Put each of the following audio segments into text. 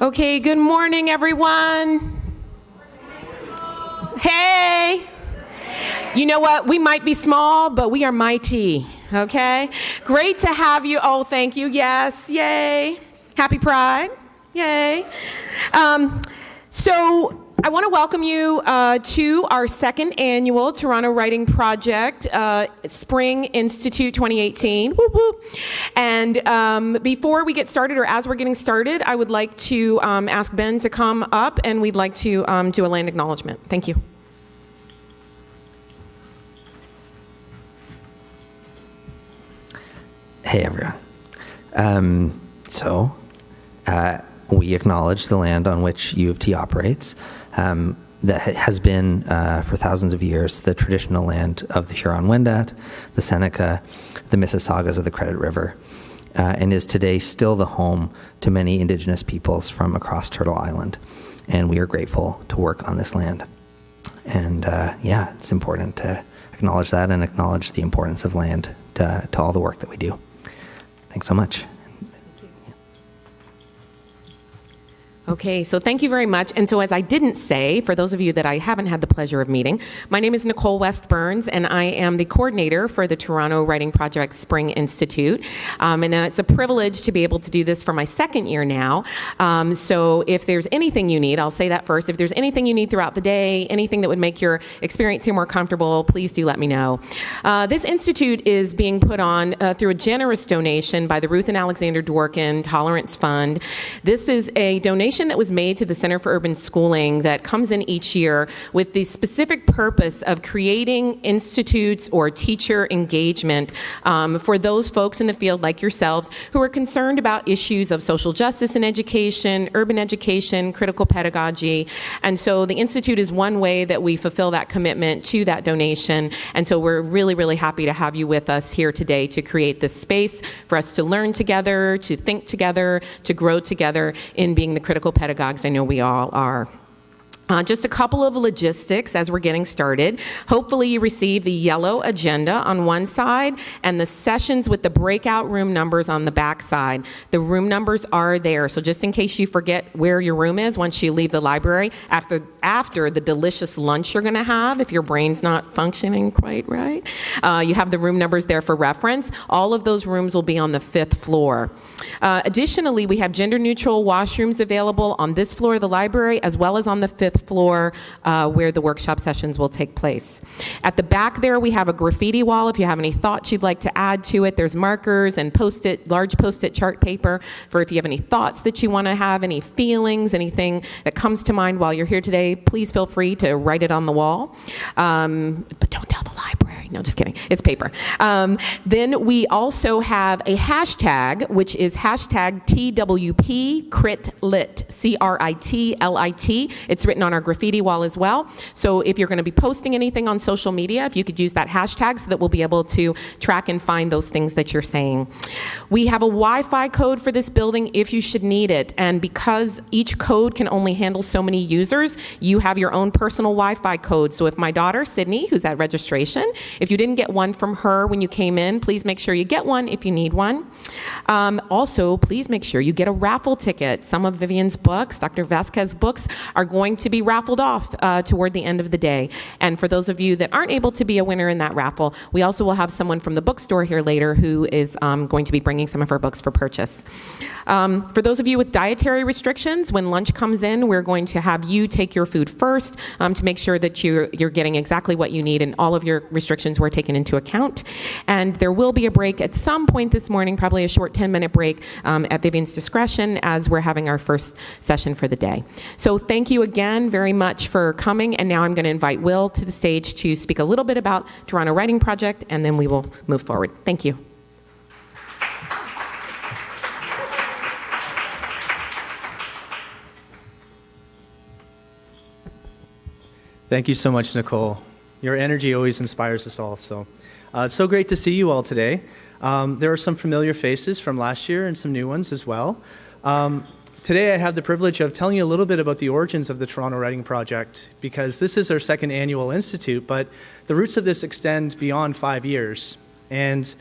Okay, good morning, everyone. Hey. You know what? We might be small, but we are mighty, okay? Great to have you. Oh, thank you. Yes, yay. Happy Pride. Yay. So I want to welcome you to our second annual Toronto Writing Project Spring Institute 2018. Whoop, whoop. And before we get started, or as we're getting started, I would like to ask Ben to come up, and we'd like to do a land acknowledgement. Thank you. Hey, everyone. We acknowledge the land on which U of T operates. That has been, for thousands of years, the traditional land of the Huron-Wendat, the Seneca, the Mississaugas of the Credit River, and is today still the home to many Indigenous peoples from across Turtle Island. And we are grateful to work on this land. And it's important to acknowledge that and acknowledge the importance of land to all the work that we do. Thanks so much. Okay, so thank you very much. And so as I didn't say, for those of you that I haven't had the pleasure of meeting, my name is Nicole West Burns, and I am the coordinator for the Toronto Writing Project Spring Institute. And it's a privilege to be able to do this for my second year now. So if there's anything you need, I'll say that first. If there's anything you need throughout the day, anything that would make your experience here more comfortable, please do let me know. This institute is being put on through a generous donation by the Ruth and Alexander Dworkin Tolerance Fund. This is a donation that was made to the Center for Urban Schooling that comes in each year with the specific purpose of creating institutes or teacher engagement for those folks in the field like yourselves who are concerned about issues of social justice in education, urban education, critical pedagogy. And so the Institute is one way that we fulfill that commitment to that donation. And so we're really, really happy to have you with us here today to create this space for us to learn together, to think together, to grow together in being the critical pedagogues I know we all are. Just a couple of logistics as we're getting started. Hopefully you receive the yellow agenda on one side and the sessions with the breakout room numbers on the back side. The room numbers are there, so just in case you forget where your room is once you leave the library, after the delicious lunch you're gonna have, if your brain's not functioning quite right, you have the room numbers there for reference. All of those rooms will be on the 5th floor. Additionally, we have gender-neutral washrooms available on this floor of the library as well as on the 5th floor where the workshop sessions will take place. At the back there, we have a graffiti wall. If you have any thoughts you'd like to add to it, there's markers and large post-it chart paper for if you have any thoughts that you want to have, any feelings, anything that comes to mind while you're here today, please feel free to write it on the wall. But don't tell the library. No, just kidding. It's paper. Then we also have a hashtag, which is hashtag TWPCritLit, CRITLIT. It's written on our graffiti wall as well. So if you're going to be posting anything on social media, if you could use that hashtag so that we'll be able to track and find those things that you're saying. We have a Wi-Fi code for this building if you should need it. And because each code can only handle so many users, you have your own personal Wi-Fi code. So if my daughter, Sydney, who's at registration, if you didn't get one from her when you came in, please make sure you get one if you need one. Also, please make sure you get a raffle ticket. Some of Vivian's books, Dr. Vasquez books, are going to be raffled off toward the end of the day. And for those of you that aren't able to be a winner in that raffle, we also will have someone from the bookstore here later who is going to be bringing some of her books for purchase. For those of you with dietary restrictions, when lunch comes in, we're going to have you take your food first to make sure that you're getting exactly what you need and all of your restrictions were taken into account. And there will be a break at some point this morning, probably a short 10-minute break at Vivian's discretion as we're having our first session for the day. So thank you again very much for coming, and now I'm going to invite Will to the stage to speak a little bit about Toronto Writing Project, and then we will move forward. Thank you. Thank you so much, Nicole. Your energy always inspires us all. So it's so great to see you all today. There are some familiar faces from last year and some new ones as well. Today I have the privilege of telling you a little bit about the origins of the Toronto Writing Project, because this is our second annual institute, but the roots of this extend beyond 5 years. And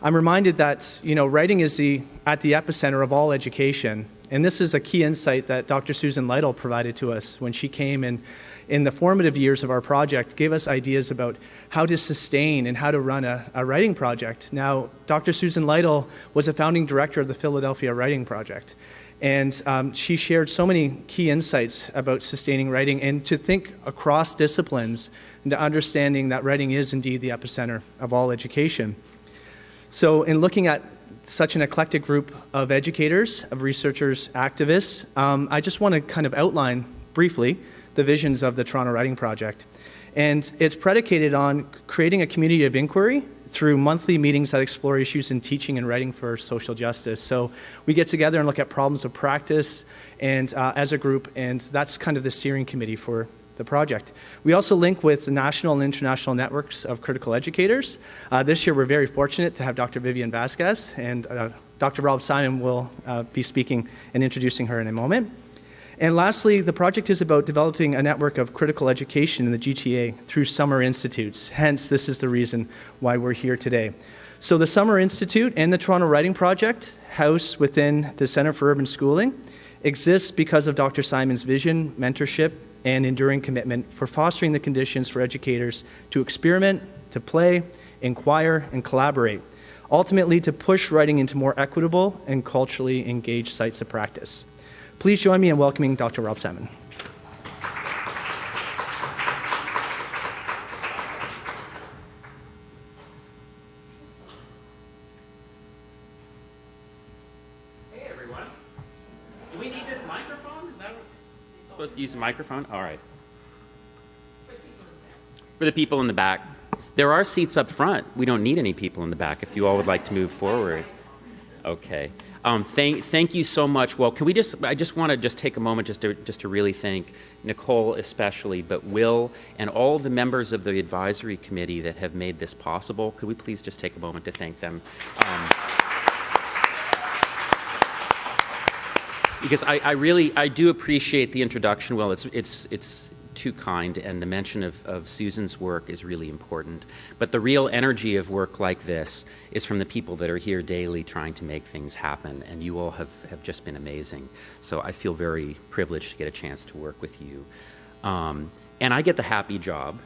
I'm reminded that, writing is at the epicenter of all education. And this is a key insight that Dr. Susan Lytle provided to us when she came and in the formative years of our project, gave us ideas about how to sustain and how to run a writing project. Now, Dr. Susan Lytle was a founding director of the Philadelphia Writing Project. And she shared so many key insights about sustaining writing and to think across disciplines and to understanding that writing is indeed the epicenter of all education. So in looking at such an eclectic group of educators, of researchers, activists, I just want to kind of outline briefly the visions of the Toronto Writing Project. And it's predicated on creating a community of inquiry through monthly meetings that explore issues in teaching and writing for social justice. So we get together and look at problems of practice and as a group, and that's kind of the steering committee for the project. We also link with the national and international networks of critical educators. This year we're very fortunate to have Dr. Vivian Vasquez, and Dr. Rob Simon will be speaking and introducing her in a moment. And lastly, the project is about developing a network of critical education in the GTA through summer institutes. Hence, this is the reason why we're here today. So the Summer Institute and the Toronto Writing Project, housed within the Centre for Urban Schooling, exists because of Dr. Simon's vision, mentorship, and enduring commitment for fostering the conditions for educators to experiment, to play, inquire, and collaborate, ultimately to push writing into more equitable and culturally engaged sites of practice. Please join me in welcoming Dr. Rob Simon. Hey everyone. Do we need this microphone? Is that supposed to use a microphone? All right. For the people in the back. There are seats up front. We don't need any people in the back if you all would like to move forward. Okay. Thank you so much. Well, can we I just want to take a moment just to really thank Nicole especially, but Will and all the members of the advisory committee that have made this possible. Could we please just take a moment to thank them? Because I do appreciate the introduction, Will. It's too kind, and the mention of Susan's work is really important. But the real energy of work like this is from the people that are here daily trying to make things happen, and you all have just been amazing. So I feel very privileged to get a chance to work with you. And I get the happy job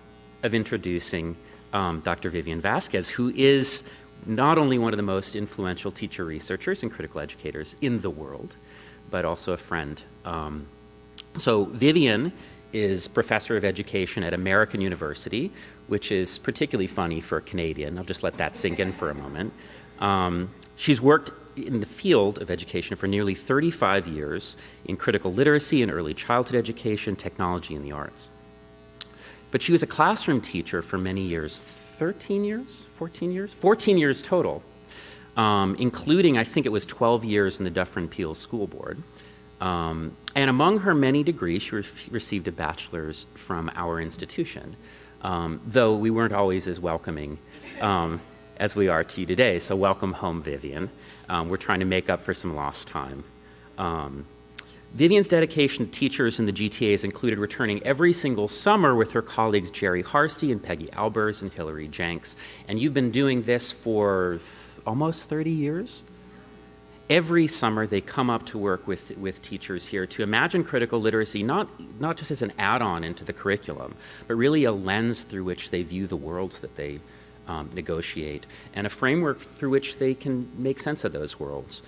of introducing Dr. Vivian Vasquez, who is not only one of the most influential teacher researchers and critical educators in the world, but also a friend. So Vivian is professor of education at American University, which is particularly funny for a Canadian. I'll just let that sink in for a moment. She's worked in the field of education for nearly 35 years in critical literacy and early childhood education, technology, and the arts. But she was a classroom teacher for many years, 13 years, 14 years? 14 years total, including, I think it was 12 years in the Dufferin Peel School Board. And among her many degrees, she received a bachelor's from our institution, though we weren't always as welcoming as we are to you today. So welcome home, Vivian. We're trying to make up for some lost time. Vivian's dedication to teachers in the GTA has included returning every single summer with her colleagues Jerry Harsey and Peggy Albers and Hilary Jenks. And you've been doing this for almost 30 years? Every summer they come up to work with teachers here to imagine critical literacy not just as an add-on into the curriculum, but really a lens through which they view the worlds that they negotiate, and a framework through which they can make sense of those worlds.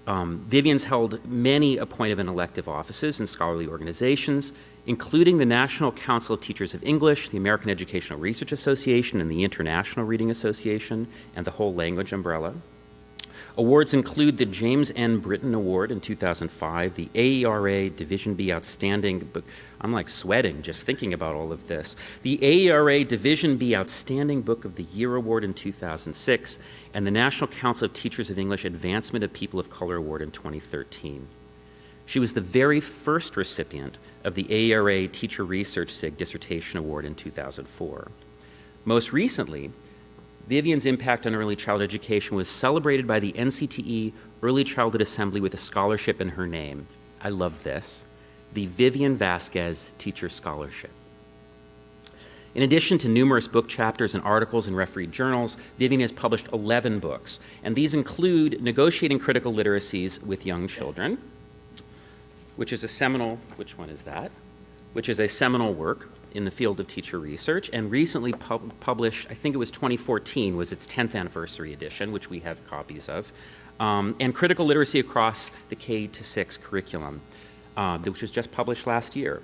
Vivian's held many appointed and elective offices in scholarly organizations, including the National Council of Teachers of English, the American Educational Research Association, and the International Reading Association, and the Whole Language umbrella. Awards include the James N. Britton Award in 2005, the AERA Division B Outstanding Book. I'm like sweating just thinking about all of this. The AERA Division B Outstanding Book of the Year Award in 2006, and the National Council of Teachers of English Advancement of People of Color Award in 2013. She was the very first recipient of the AERA Teacher Research SIG Dissertation Award in 2004. Most recently, Vivian's impact on early childhood education was celebrated by the NCTE Early Childhood Assembly with a scholarship in her name. I love this. The Vivian Vasquez Teacher Scholarship. In addition to numerous book chapters and articles in refereed journals, Vivian has published 11 books, and these include Negotiating Critical Literacies with Young Children, which is a seminal, which one is that? Which is a seminal work in the field of teacher research, and recently published, I think it was 2014, was its 10th anniversary edition, which we have copies of, and Critical Literacy Across the K-6 Curriculum, which was just published last year.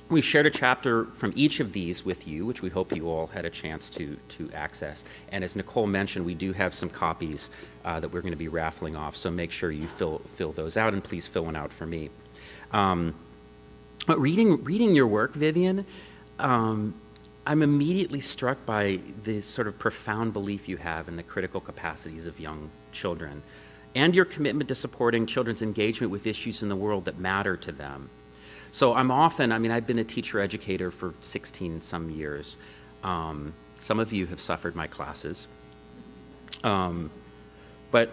We've shared a chapter from each of these with you, which we hope you all had a chance to access. And as Nicole mentioned, we do have some copies that we're going to be raffling off, so make sure you fill those out, and please fill one out for me. But reading your work, Vivian, I'm immediately struck by the sort of profound belief you have in the critical capacities of young children and your commitment to supporting children's engagement with issues in the world that matter to them. So I've been a teacher educator for 16 some years. Some of you have suffered my classes. But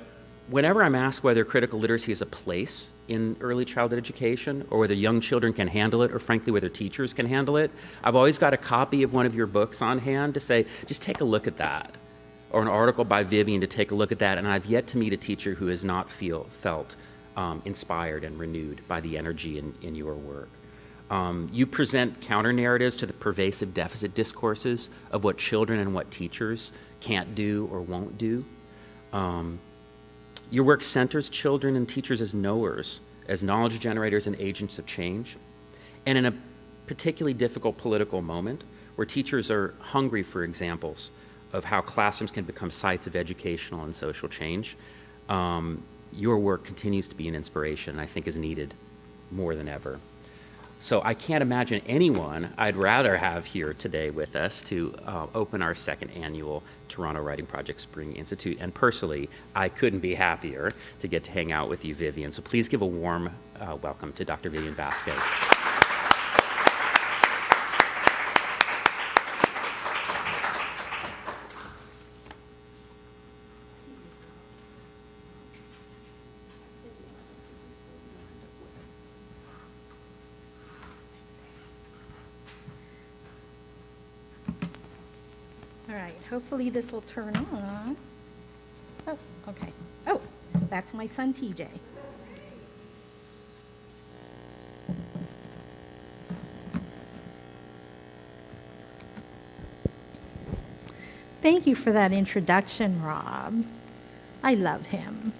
whenever I'm asked whether critical literacy is a place in early childhood education, or whether young children can handle it, or frankly whether teachers can handle it, I've always got a copy of one of your books on hand to say, just take a look at that, or an article by Vivian to take a look at that, and I've yet to meet a teacher who has not felt inspired and renewed by the energy in your work. You present counter-narratives to the pervasive deficit discourses of what children and what teachers can't do or won't do. Your work centers children and teachers as knowers, as knowledge generators and agents of change. And in a particularly difficult political moment, where teachers are hungry for examples of how classrooms can become sites of educational and social change, your work continues to be an inspiration, and I think is needed more than ever. So I can't imagine anyone I'd rather have here today with us to open our second annual Toronto Writing Project Spring Institute. And personally, I couldn't be happier to get to hang out with you, Vivian. So please give a warm welcome to Dr. Vivian Vasquez. All right, hopefully this will turn on. Oh, okay. Oh, that's my son, TJ. Thank you for that introduction, Rob. I love him.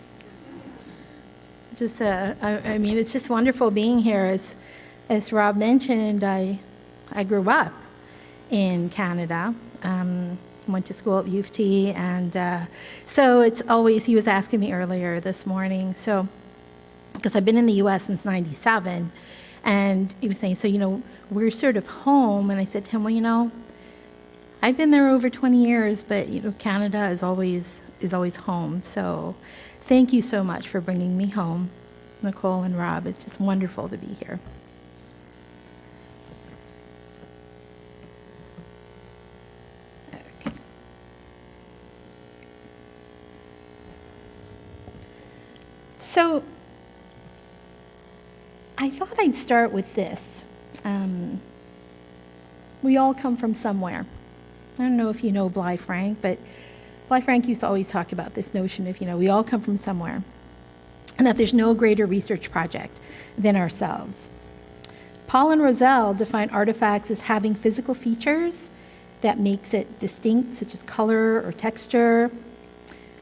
It's just wonderful being here. As Rob mentioned, I grew up in Canada. Went to school at U of T, and so it's always, he was asking me earlier this morning, so, because I've been in the U.S. since 97, and he was saying, so, we're sort of home, and I said to him, well, I've been there over 20 years, but, Canada is always home, so thank you so much for bringing me home, Nicole and Rob. It's just wonderful to be here. So I thought I'd start with this. We all come from somewhere. I don't know if you know Bly Frank, but Bly Frank used to always talk about this notion of, we all come from somewhere, and that there's no greater research project than ourselves. Paul and Roselle define artifacts as having physical features that makes it distinct, such as color or texture.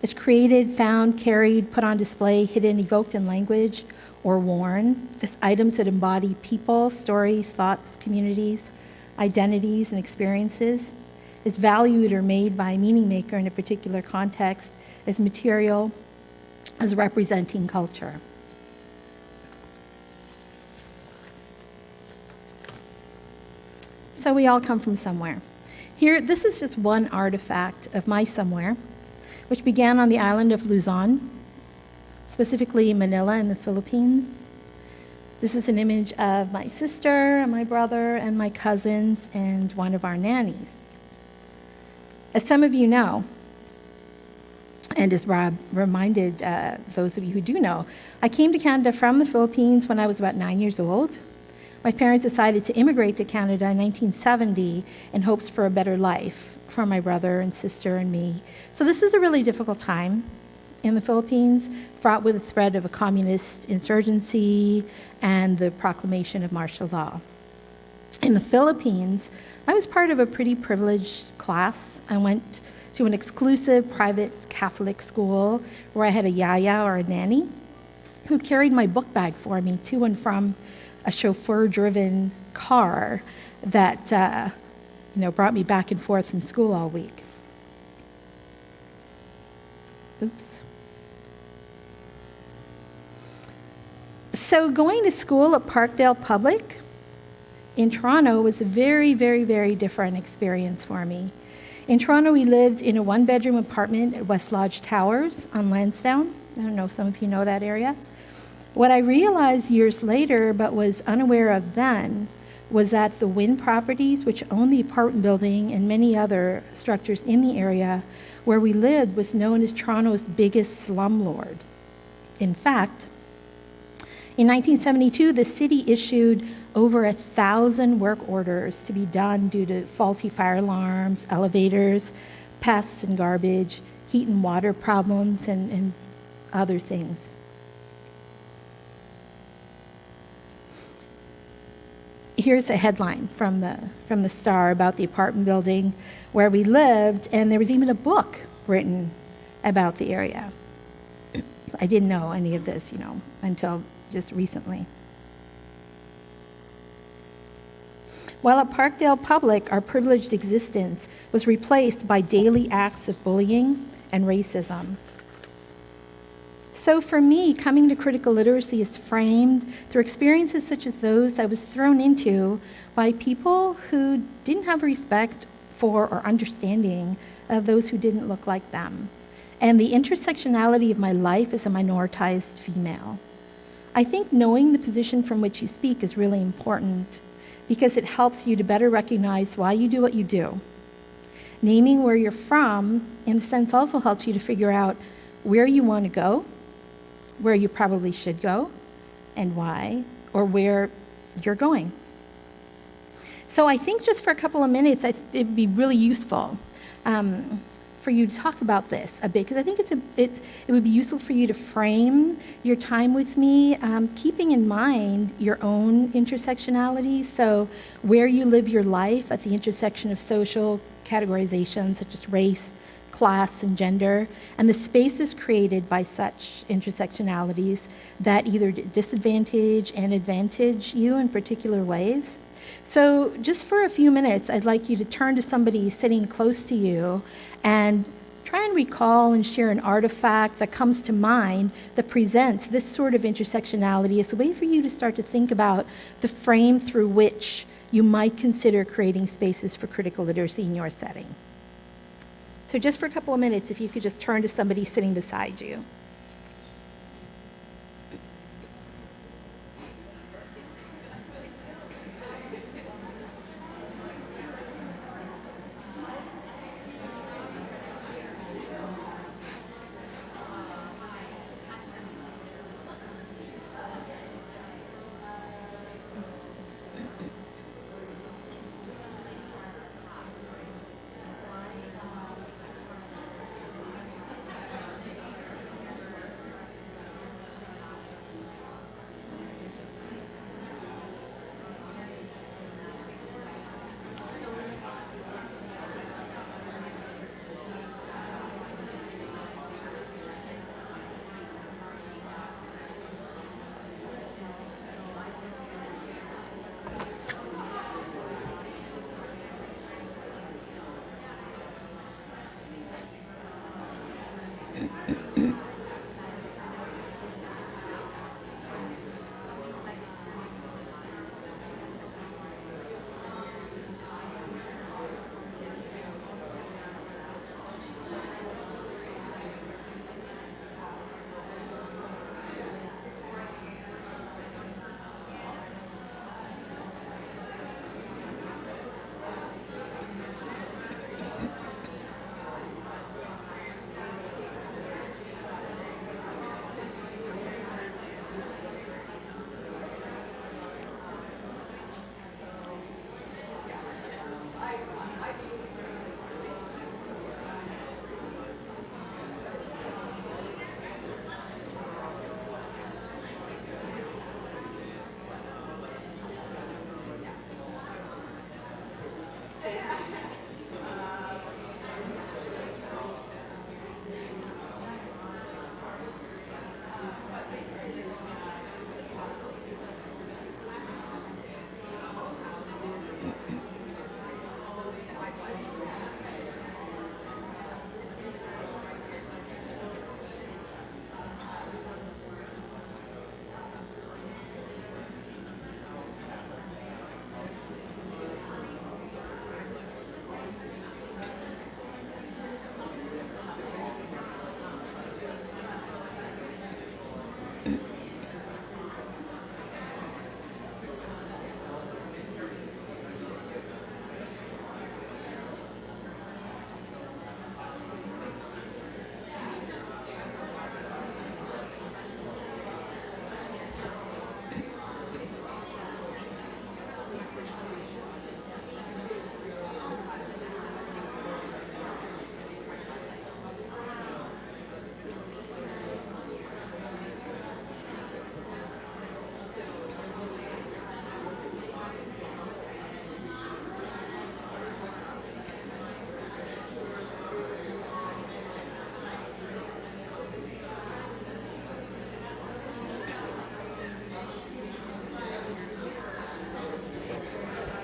It's created, found, carried, put on display, hidden, evoked in language, or worn. It's items that embody people, stories, thoughts, communities, identities, and experiences. It's valued or made by a meaning maker in a particular context as material, as representing culture. So we all come from somewhere. Here, this is just one artifact of my somewhere, which began on the island of Luzon, specifically Manila in the Philippines. This is an image of my sister and my brother and my cousins and one of our nannies. As some of you know, and as Rob reminded those of you who do know, I came to Canada from the Philippines when I was about 9 years old. My parents decided to immigrate to Canada in 1970 in hopes for a better life for my brother and sister and me. So this is a really difficult time in the Philippines, fraught with the threat of a communist insurgency and the proclamation of martial law. In the Philippines, I was part of a pretty privileged class. I went to an exclusive private Catholic school where I had a yaya or a nanny who carried my book bag for me to and from a chauffeur-driven car that brought me back and forth from school all week. Oops. So going to school at Parkdale Public in Toronto was a very, very, very different experience for me. In Toronto, we lived in a one-bedroom apartment at West Lodge Towers on Lansdowne. I don't know if some of you know that area. What I realized years later, but was unaware of then, was that the Wynn Properties, which owned the apartment building and many other structures in the area where we lived, was known as Toronto's biggest slumlord. In fact, in 1972, the city issued over 1,000 work orders to be done due to faulty fire alarms, elevators, pests and garbage, heat and water problems, and other things. Here's a headline from the Star about the apartment building where we lived, and there was even a book written about the area. I didn't know any of this, until just recently. While at Parkdale Public, our privileged existence was replaced by daily acts of bullying and racism. So for me, coming to critical literacy is framed through experiences such as those I was thrown into by people who didn't have respect for or understanding of those who didn't look like them, and the intersectionality of my life as a minoritized female. I think knowing the position from which you speak is really important because it helps you to better recognize why you do what you do. Naming where you're from, in a sense, also helps you to figure out where you want to go, where you probably should go, and why, or where you're going. So I think just for a couple of minutes, it'd be really useful for you to talk about this a bit, because I think it would be useful for you to frame your time with me, keeping in mind your own intersectionality, so where you live your life at the intersection of social categorizations such as race, class, and gender, and the spaces created by such intersectionalities that either disadvantage and advantage you in particular ways. So just for a few minutes, I'd like you to turn to somebody sitting close to you and try and recall and share an artifact that comes to mind that presents this sort of intersectionality as a way for you to start to think about the frame through which you might consider creating spaces for critical literacy in your setting. So just for a couple of minutes, if you could just turn to somebody sitting beside you.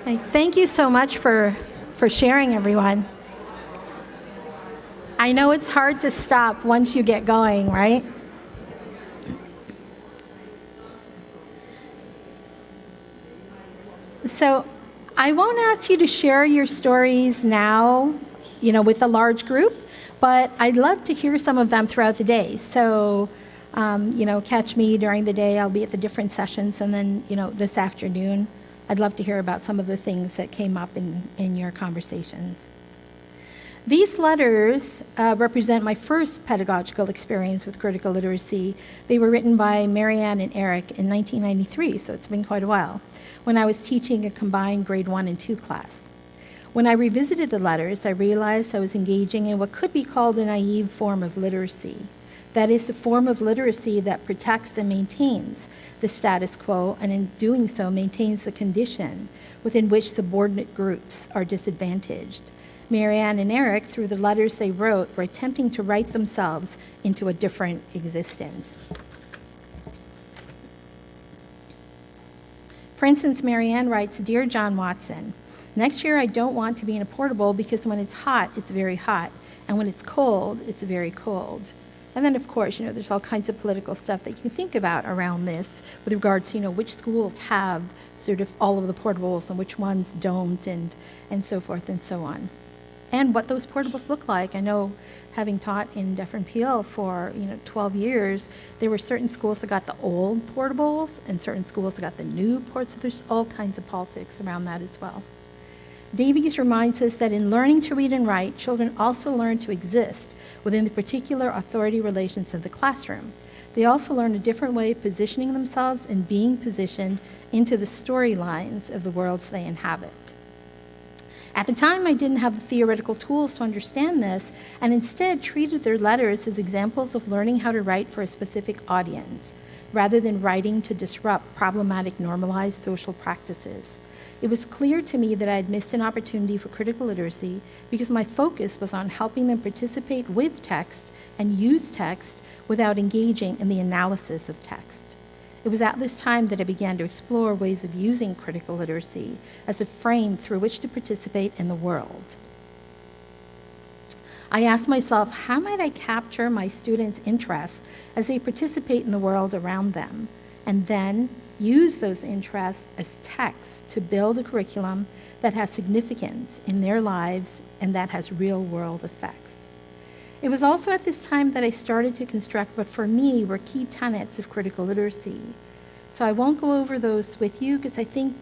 Thank you so much for sharing, everyone. I know it's hard to stop once you get going, right? So I won't ask you to share your stories now, with a large group, but I'd love to hear some of them throughout the day. So, catch me during the day. I'll be at the different sessions, and then, this afternoon, I'd love to hear about some of the things that came up in your conversations. These letters represent my first pedagogical experience with critical literacy. They were written by Marianne and Eric in 1993, so it's been quite a while, when I was teaching a combined grade 1 and 2 class. When I revisited the letters, I realized I was engaging in what could be called a naive form of literacy. That is, a form of literacy that protects and maintains the status quo, and in doing so maintains the condition within which subordinate groups are disadvantaged. Marianne and Eric, through the letters they wrote, were attempting to write themselves into a different existence. For instance, Marianne writes, "Dear John Watson, next year I don't want to be in a portable because when it's hot, it's very hot, and when it's cold, it's very cold." And then, of course, there's all kinds of political stuff that you can think about around this with regards to, which schools have sort of all of the portables and which ones don't, and so forth and so on. And what those portables look like. I know, having taught in Deaf and PL for 12 years, there were certain schools that got the old portables and certain schools that got the new ports. So there's all kinds of politics around that as well. Davies reminds us that in learning to read and write, children also learn to exist within the particular authority relations of the classroom. They also learn a different way of positioning themselves and being positioned into the storylines of the worlds they inhabit. At the time, I didn't have the theoretical tools to understand this, and instead treated their letters as examples of learning how to write for a specific audience, rather than writing to disrupt problematic normalized social practices. It was clear to me that I had missed an opportunity for critical literacy because my focus was on helping them participate with text and use text without engaging in the analysis of text. It was at this time that I began to explore ways of using critical literacy as a frame through which to participate in the world. I asked myself, how might I capture my students' interests as they participate in the world around them, and then use those interests as text to build a curriculum that has significance in their lives and that has real-world effects. It was also at this time that I started to construct what for me were key tenets of critical literacy. So I won't go over those with you because I think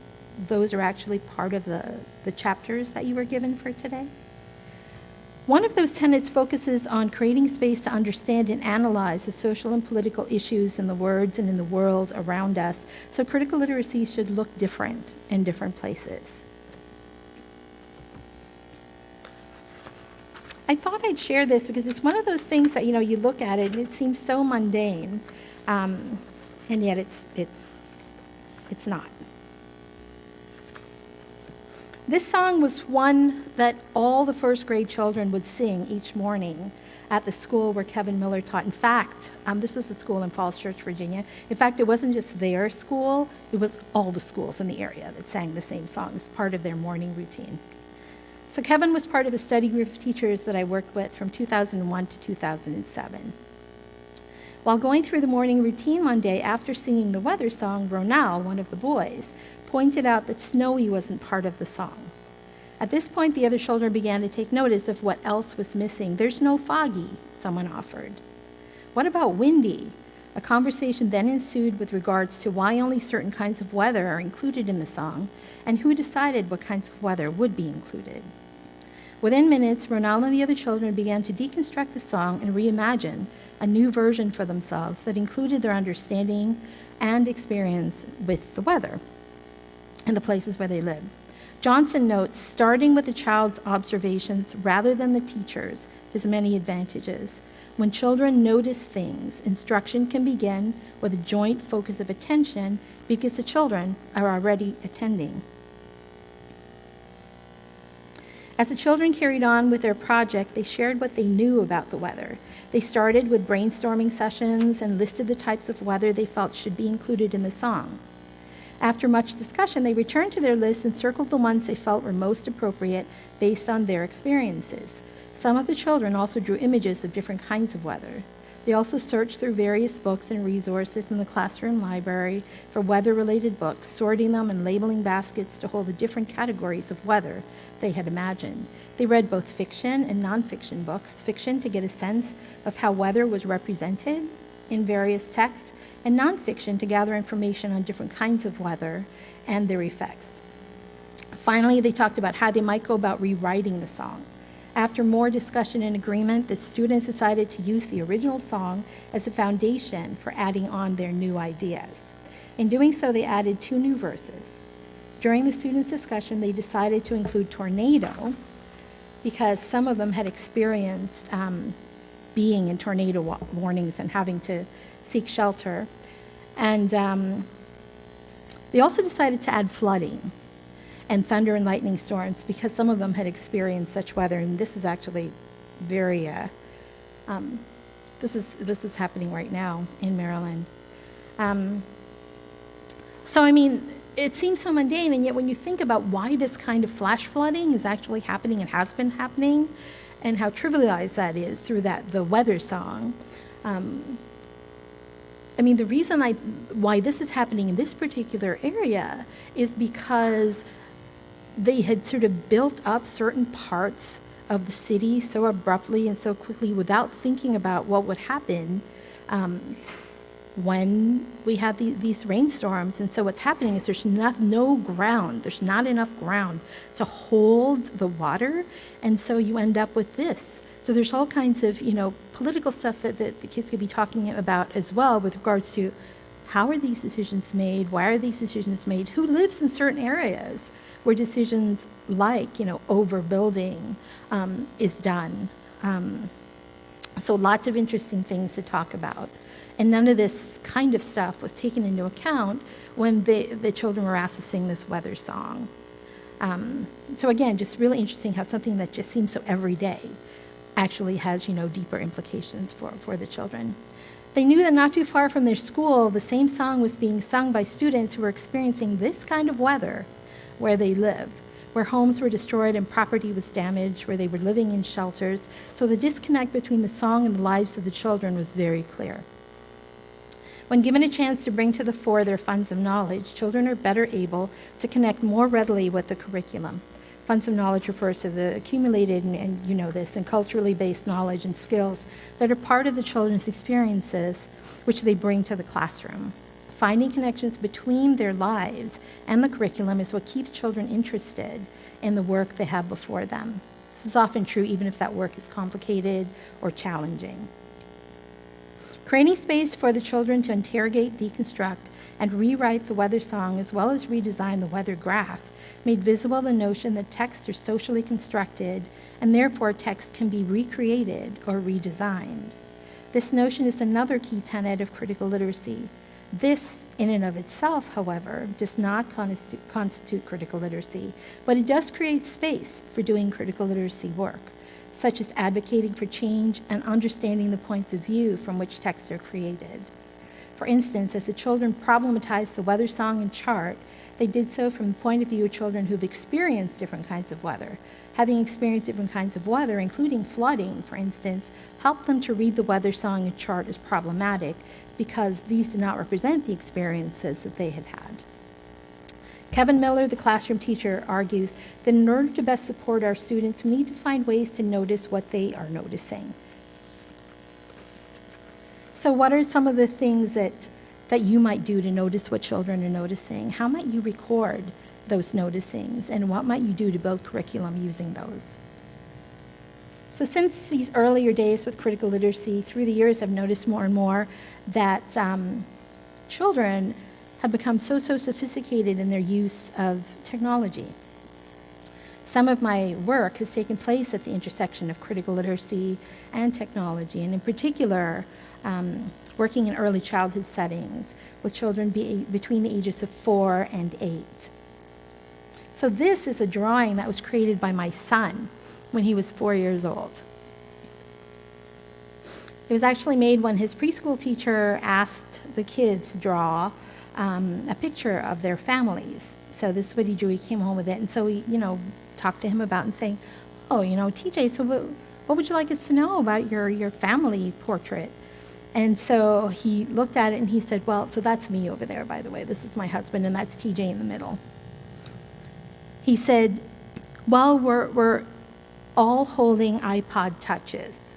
those are actually part of the chapters that you were given for today. One of those tenets focuses on creating space to understand and analyze the social and political issues in the words and in the world around us, so critical literacy should look different in different places. I thought I'd share this because it's one of those things that, you look at it and it seems so mundane, and yet it's not. This song was one that all the first grade children would sing each morning at the school where Kevin Miller taught. In fact, this was the school in Falls Church, Virginia. In fact, it wasn't just their school, it was all the schools in the area that sang the same song as part of their morning routine. So Kevin was part of a study group of teachers that I worked with from 2001 to 2007. While going through the morning routine one day after singing the weather song, Ronald, one of the boys, pointed out that Snowy wasn't part of the song. At this point, the other children began to take notice of what else was missing. "There's no Foggy," someone offered. "What about Windy?" A conversation then ensued with regards to why only certain kinds of weather are included in the song and who decided what kinds of weather would be included. Within minutes, Ronald and the other children began to deconstruct the song and reimagine a new version for themselves that included their understanding and experience with the weather and the places where they live. Johnson notes, starting with the child's observations rather than the teacher's has many advantages. When children notice things, instruction can begin with a joint focus of attention because the children are already attending. As the children carried on with their project, they shared what they knew about the weather. They started with brainstorming sessions and listed the types of weather they felt should be included in the song. After much discussion, they returned to their list and circled the ones they felt were most appropriate based on their experiences. Some of the children also drew images of different kinds of weather. They also searched through various books and resources in the classroom library for weather-related books, sorting them and labeling baskets to hold the different categories of weather they had imagined. They read both fiction and nonfiction books, fiction to get a sense of how weather was represented in various texts, and nonfiction to gather information on different kinds of weather and their effects. Finally, they talked about how they might go about rewriting the song. After more discussion and agreement, the students decided to use the original song as a foundation for adding on their new ideas. In doing so, they added 2 new verses. During the students' discussion, they decided to include tornado because some of them had experienced being in tornado warnings and having to seek shelter. And they also decided to add flooding and thunder and lightning storms because some of them had experienced such weather, and this is actually very, this is happening right now in Maryland. So I mean, it seems so mundane, and yet when you think about why this kind of flash flooding is actually happening and has been happening, and how trivialized that is through the weather song, I mean, the reason why this is happening in this particular area is because they had sort of built up certain parts of the city so abruptly and so quickly without thinking about what would happen when we had these rainstorms. And so what's happening is there's not enough ground to hold the water, and so you end up with this. So there's all kinds of, political stuff that the kids could be talking about as well with regards to how are these decisions made, why are these decisions made, who lives in certain areas where decisions like, overbuilding is done. So lots of interesting things to talk about. And none of this kind of stuff was taken into account when the children were asked to sing this weather song. So again, just really interesting how something that just seems so everyday actually has, deeper implications for the children. They knew that not too far from their school, the same song was being sung by students who were experiencing this kind of weather where they live, where homes were destroyed and property was damaged, where they were living in shelters. So the disconnect between the song and the lives of the children was very clear. When given a chance to bring to the fore their funds of knowledge, children are better able to connect more readily with the curriculum. Funds of knowledge refers to the accumulated, and you know this, and culturally based knowledge and skills that are part of the children's experiences, which they bring to the classroom. Finding connections between their lives and the curriculum is what keeps children interested in the work they have before them. This is often true even if that work is complicated or challenging. Creating space for the children to interrogate, deconstruct, and rewrite the weather song as well as redesign the weather graph made visible the notion that texts are socially constructed and therefore text can be recreated or redesigned. This notion is another key tenet of critical literacy. This, in and of itself, however, does not constitute critical literacy, but it does create space for doing critical literacy work, such as advocating for change and understanding the points of view from which texts are created. For instance, as the children problematized the weather song and chart, they did so from the point of view of children who've experienced different kinds of weather. Having experienced different kinds of weather, including flooding, for instance, helped them to read the weather song and chart as problematic because these did not represent the experiences that they had had. Kevin Miller, the classroom teacher, argues that in order to best support our students, we need to find ways to notice what they are noticing. So what are some of the things that you might do to notice what children are noticing? How might you record those noticings, and what might you do to build curriculum using those? So since these earlier days with critical literacy, through the years I've noticed more and more that children have become so sophisticated in their use of technology. Some of my work has taken place at the intersection of critical literacy and technology, and in particular, working in early childhood settings with children between the ages of 4 and 8. So this is a drawing that was created by my son when he was 4 years old. It was actually made when his preschool teacher asked the kids to draw a picture of their families. So this is what he drew. He came home with it. And so we, talked to him about and saying, oh, TJ, so what would you like us to know about your family portrait? And so he looked at it and he said, well, so that's me over there, by the way. This is my husband, and that's TJ in the middle. He said, well, we're all holding iPod touches.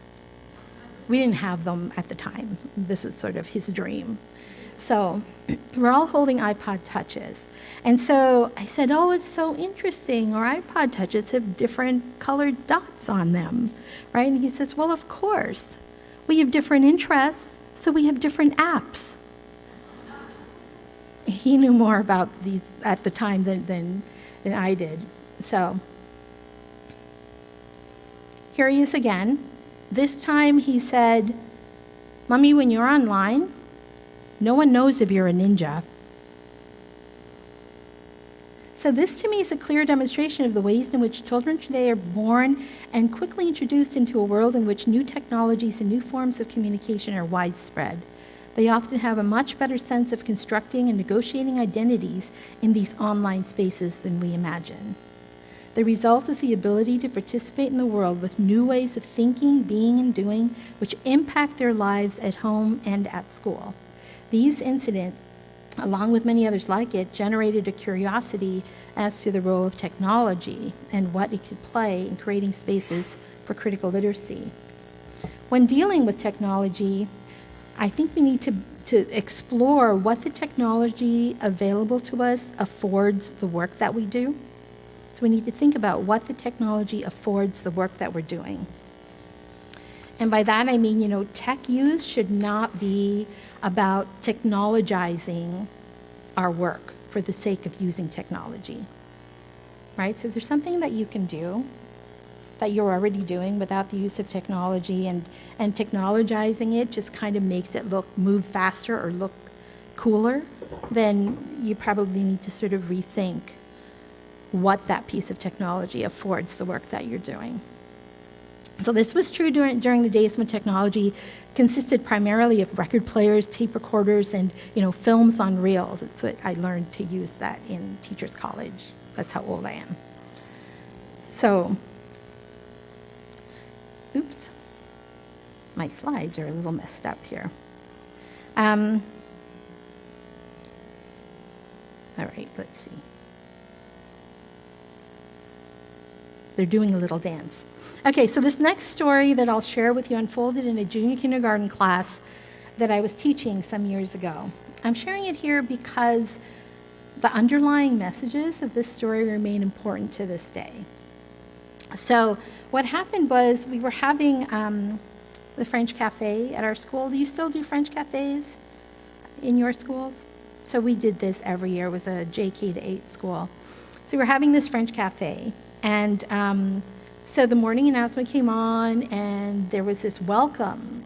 We didn't have them at the time. This is sort of his dream. So we're all holding iPod touches. And so I said, oh, it's so interesting. Our iPod touches have different colored dots on them, right? And he says, well, of course. We have different interests, so we have different apps. He knew more about these at the time than I did. So here he is again. This time he said, Mommy, when you're online, no one knows if you're a ninja. So this to me is a clear demonstration of the ways in which children today are born and quickly introduced into a world in which new technologies and new forms of communication are widespread. They often have a much better sense of constructing and negotiating identities in these online spaces than we imagine. The result is the ability to participate in the world with new ways of thinking, being, and doing, which impact their lives at home and at school. These incidents, along with many others like it, generated a curiosity as to the role of technology and what it could play in creating spaces for critical literacy. When dealing with technology, I think we need to explore what the technology available to us affords the work that we do. So we need to think about what the technology affords the work that we're doing. And by that I mean, tech use should not be about technologizing our work for the sake of using technology, right? So if there's something that you can do that you're already doing without the use of technology, and technologizing it just kind of makes it move faster or look cooler, then you probably need to sort of rethink what that piece of technology affords the work that you're doing. So this was true during the days when technology consisted primarily of record players, tape recorders, and films on reels. It's what I learned to use that in Teachers College. That's how old I am. So, oops, my slides are a little messed up here. All right, let's see. They're doing a little dance. Okay, so this next story that I'll share with you unfolded in a junior kindergarten class that I was teaching some years ago. I'm sharing it here because the underlying messages of this story remain important to this day. So what happened was we were having the French cafe at our school. Do you still do French cafes in your schools? So we did this every year. It was a JK to 8 school. So we were having this French cafe, and so the morning announcement came on, and there was this welcome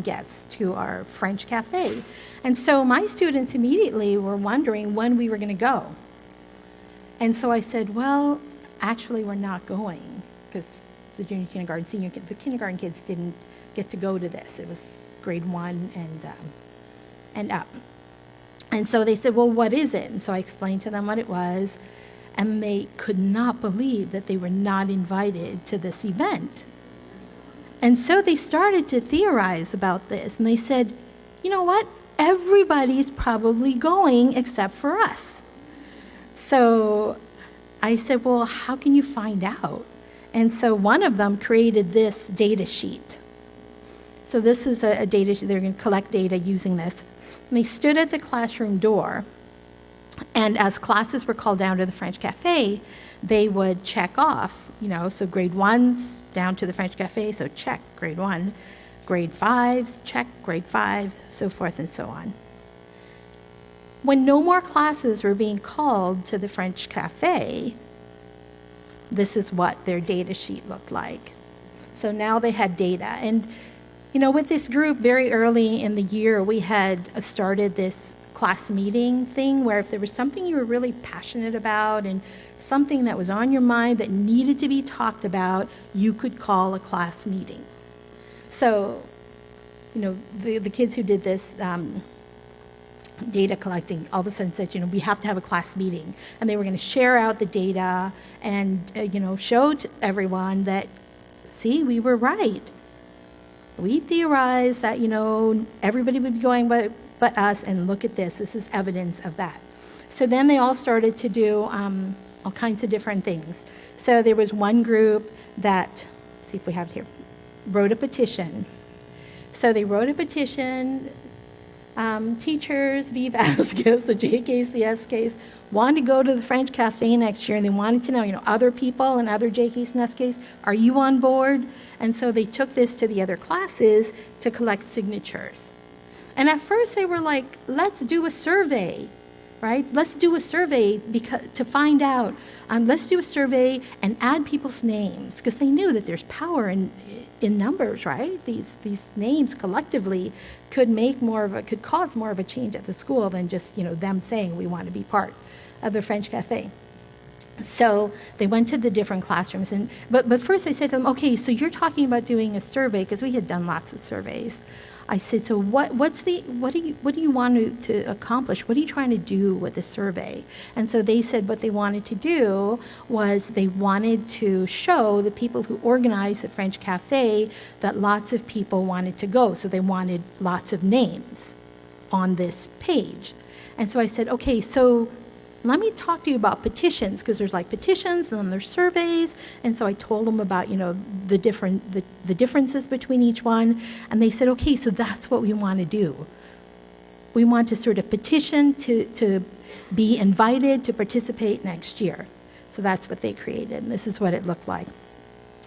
guests to our French cafe. And so my students immediately were wondering when we were going to go. And so I said, well, actually, we're not going, because the junior kindergarten, senior kids, the kindergarten kids didn't get to go to this. It was grade 1 and up. And so they said, well, what is it? And so I explained to them what it was, and they could not believe that they were not invited to this event. And so they started to theorize about this, and they said, you know what? Everybody's probably going except for us. So I said, well, how can you find out? And so one of them created this data sheet. So this is a data sheet. They're going to collect data using this. And they stood at the classroom door, and as classes were called down to the French cafe, they would check off, so grade 1s down to the French cafe, so check, grade 1. Grade 5s, check, grade 5, so forth and so on. When no more classes were being called to the French cafe, this is what their data sheet looked like. So now they had data. And, with this group, very early in the year, we had started this class meeting thing where if there was something you were really passionate about and something that was on your mind that needed to be talked about, you could call a class meeting. So, the kids who did this data collecting, all of a sudden said, we have to have a class meeting. And they were going to share out the data and, show to everyone that, see, we were right. We theorized that, everybody would be going but us, and look at this. This is evidence of that. So then they all started to do all kinds of different things. So there was one group that, see if we have it here, wrote a petition. So they wrote a petition. Teachers, Vivian Vasquez, the JKs, the SKs, wanted to go to the French Cafe next year, and they wanted to know, other people and other JKs and SKs, are you on board? And so they took this to the other classes to collect signatures. And at first they were like, let's do a survey, right? Let's do a survey to find out. Let's do a survey and add people's names, because they knew that there's power in numbers, right? These names collectively could cause more of a change at the school than just, them saying we want to be part of the French Cafe. So they went to the different classrooms, but first I said to them, okay, so you're talking about doing a survey, because we had done lots of surveys. I said, so what do you want to accomplish? What are you trying to do with the survey? And so they said what they wanted to do was they wanted to show the people who organized the French Cafe that lots of people wanted to go. So they wanted lots of names on this page. And so I said, okay, so let me talk to you about petitions, because there's like petitions and then there's surveys. And so I told them about, the differences between each one. And they said, okay, so that's what we want to do. We want to sort of petition to be invited to participate next year. So that's what they created. And this is what it looked like.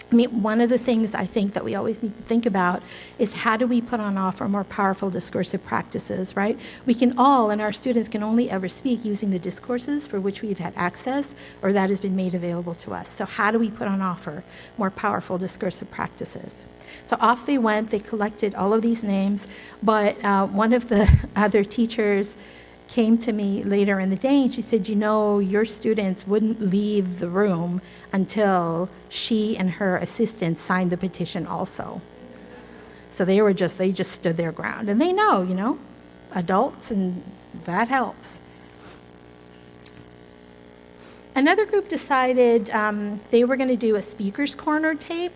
I mean, one of the things I think that we always need to think about is how do we put on offer more powerful discursive practices, right? We can all, and our students can only ever speak using the discourses for which we've had access or that has been made available to us. So how do we put on offer more powerful discursive practices? So off they went, they collected all of these names, but one of the other teachers came to me later in the day and she said, your students wouldn't leave the room until she and her assistant signed the petition also. So they just stood their ground. And they know, adults, and that helps. Another group decided they were going to do a speaker's corner tape.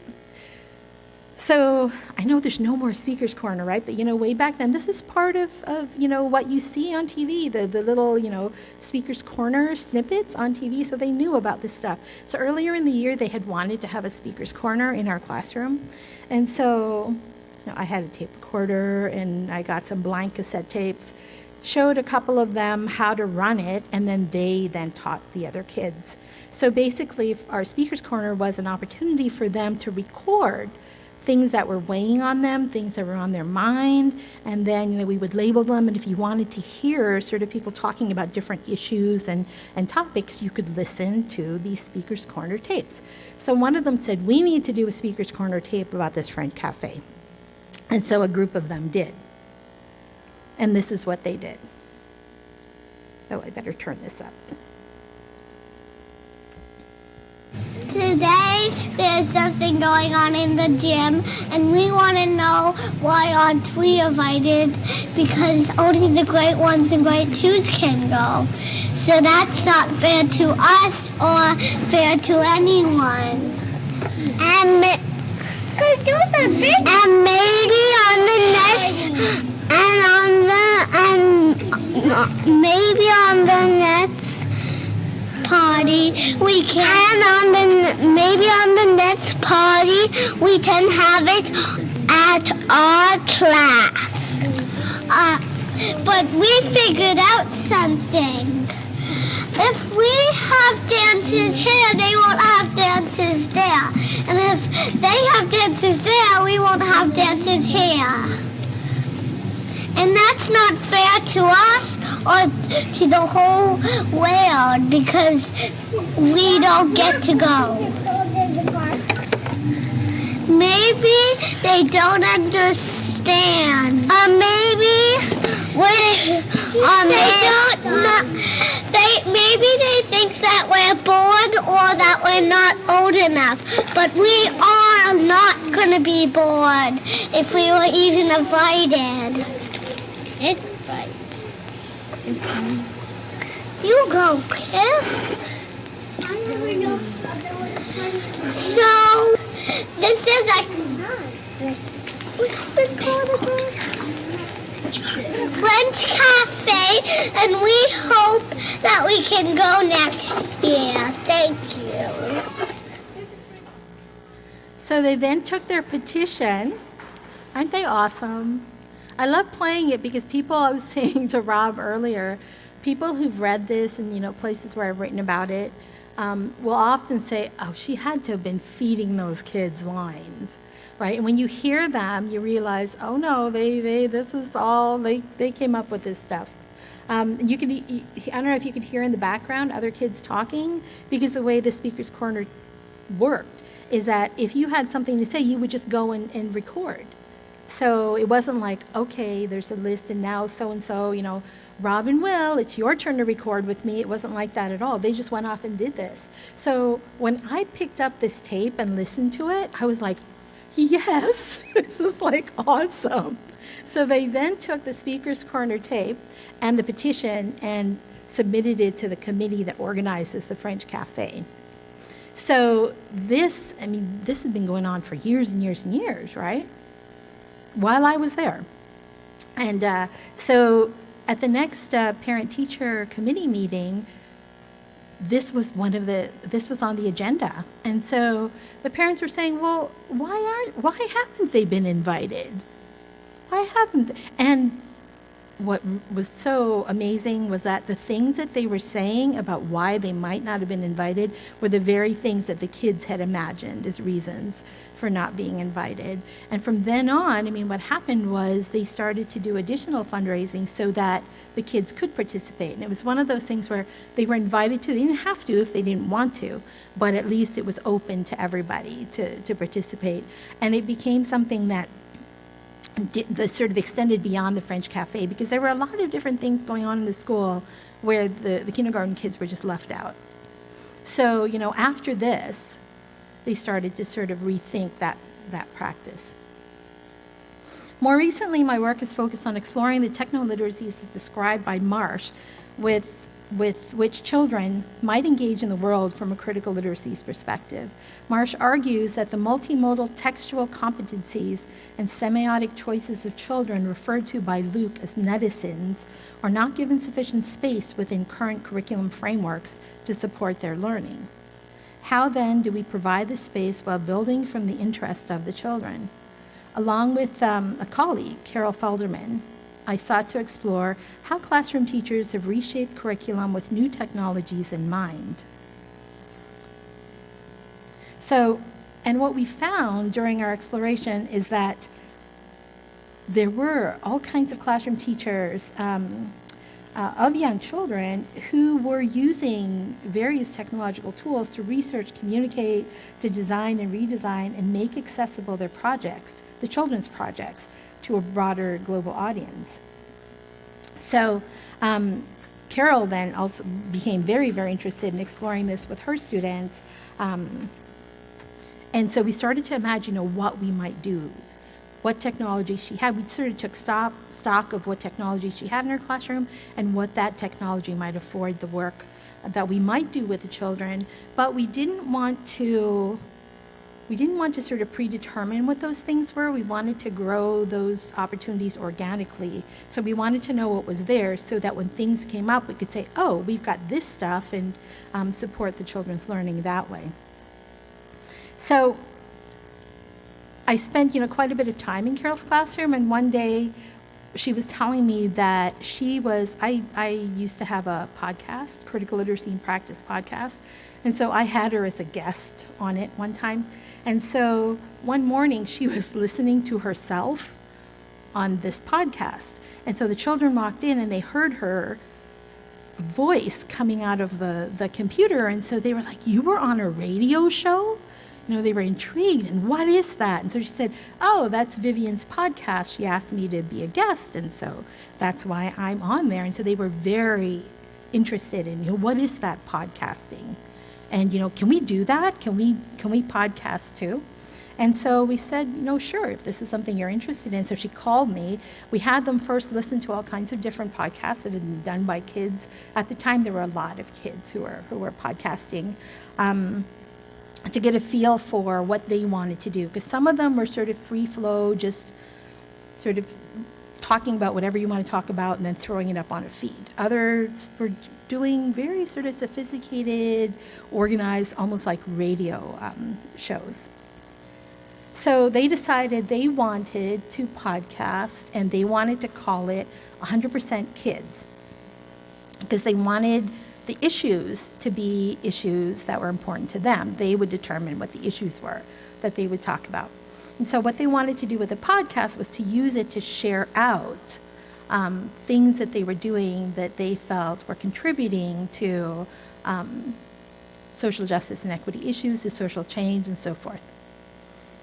So I know there's no more speaker's corner, right? But, way back then, this is part of what you see on TV, the little, speaker's corner snippets on TV. So they knew about this stuff. So earlier in the year, they had wanted to have a speaker's corner in our classroom. And so I had a tape recorder and I got some blank cassette tapes, showed a couple of them how to run it, and then they taught the other kids. So basically, our speaker's corner was an opportunity for them to record things that were weighing on them, things that were on their mind, and then we would label them, and if you wanted to hear sort of people talking about different issues and topics, you could listen to these Speaker's Corner tapes. So one of them said, we need to do a Speaker's Corner tape about this French Cafe. And so a group of them did. And this is what they did. Oh, I better turn this up. Today, there's something going on in the gym, and we want to know why aren't we invited, because only the grade 1s and grade 2s can go. So that's not fair to us or fair to anyone. And maybe on the next, maybe on the next party we can, maybe on the next party we can have it at our class. But we figured out something. If we have dances here, they won't have dances there. And if they have dances there, we won't have dances here. And that's not fair to us or to the whole world, because we don't get to go. Maybe they don't understand. Maybe they think that we're bored or that we're not old enough. But we are not going to be bored if we were even invited. It's right. You go, Kiss. So, this is a... What's it called again? French Cafe, and we hope that we can go next year. Thank you. So they then took their petition. Aren't they awesome? I love playing it because people, I was saying to Rob earlier, people who've read this and, places where I've written about it, will often say, oh, she had to have been feeding those kids lines, right? And when you hear them, you realize, oh no, this is all, they came up with this stuff. I don't know if you could hear in the background other kids talking, because the way the Speaker's Corner worked is that if you had something to say, you would just go and record. So it wasn't like, okay, there's a list and now so-and-so, Rob and Will, it's your turn to record with me. It wasn't like that at all. They just went off and did this. So when I picked up this tape and listened to it, I was like, yes, this is like awesome. So they then took the Speaker's Corner tape and the petition and submitted it to the committee that organizes the French Cafe. So this has been going on for years and years and years, right? While I was there. And so at the next parent-teacher committee meeting, this was on the agenda. And so the parents were saying, well, why haven't they been invited? Why haven't they? And what was so amazing was that the things that they were saying about why they might not have been invited were the very things that the kids had imagined as reasons for not being invited. And from then on, what happened was they started to do additional fundraising so that the kids could participate. And it was one of those things where they were invited to. They didn't have to if they didn't want to, but at least it was open to everybody to participate. And it became something that sort of extended beyond the French Cafe, because there were a lot of different things going on in the school where the kindergarten kids were just left out. So, after this, they started to sort of rethink that practice. More recently, my work is focused on exploring the techno-literacies as described by Marsh, with which children might engage in the world from a critical literacies perspective. Marsh argues that the multimodal textual competencies and semiotic choices of children referred to by Luke as netizens are not given sufficient space within current curriculum frameworks to support their learning. How then do we provide the space while building from the interest of the children? Along with a colleague, Carol Felderman, I sought to explore how classroom teachers have reshaped curriculum with new technologies in mind. So, and what we found during our exploration is that there were all kinds of classroom teachers of young children who were using various technological tools to research, communicate, to design and redesign and make accessible their projects, the children's projects, to a broader global audience. So Carol then also became very, very interested in exploring this with her students. And so we started to imagine what we might do, what technology she had. We sort of took stock of what technology she had in her classroom and what that technology might afford the work that we might do with the children, but we didn't want to sort of predetermine what those things were. We wanted to grow those opportunities organically. So we wanted to know what was there so that when things came up, we could say, oh, we've got this stuff, and support the children's learning that way. So I spent, quite a bit of time in Carol's classroom, and one day she was telling me that I used to have a podcast, Critical Literacy and Practice podcast, and so I had her as a guest on it one time. And so one morning she was listening to herself on this podcast. And so the children walked in and they heard her voice coming out of the computer. And so they were like, you were on a radio show? They were intrigued. And what is that? And so she said, oh, that's Vivian's podcast. She asked me to be a guest. And so that's why I'm on there. And so they were very interested in, what is that podcasting? And, can we do that? Can we podcast too? And so we said, sure, if this is something you're interested in. So she called me. We had them first listen to all kinds of different podcasts that had been done by kids. At the time, there were a lot of kids who were podcasting, to get a feel for what they wanted to do. Because some of them were sort of free flow, just sort of talking about whatever you want to talk about and then throwing it up on a feed. Others were doing very sort of sophisticated, organized, almost like radio shows. So they decided they wanted to podcast, and they wanted to call it 100% Kids, because they wanted the issues to be issues that were important to them. They would determine what the issues were that they would talk about. And so what they wanted to do with the podcast was to use it to share out things that they were doing that they felt were contributing to social justice and equity issues, to social change, and so forth.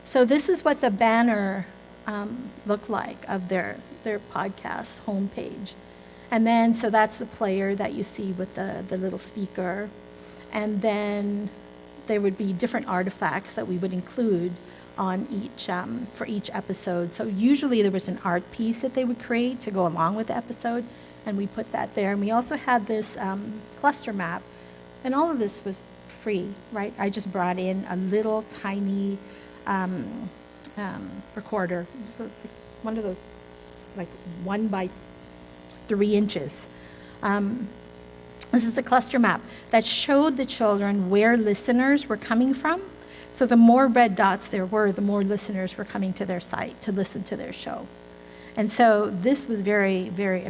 So this is what the banner looked like of their podcast homepage. And then, so that's the player that you see with the little speaker. And then there would be different artifacts that we would include on each, for each episode. So usually there was an art piece that they would create to go along with the episode, and we put that there. And we also had this cluster map, and all of this was free, right? I just brought in a little tiny recorder, so one of those, like 1 by 3 inches. This is a cluster map that showed the children where listeners were coming from. So the more red dots there were, the more listeners were coming to their site to listen to their show. And so this was very, very,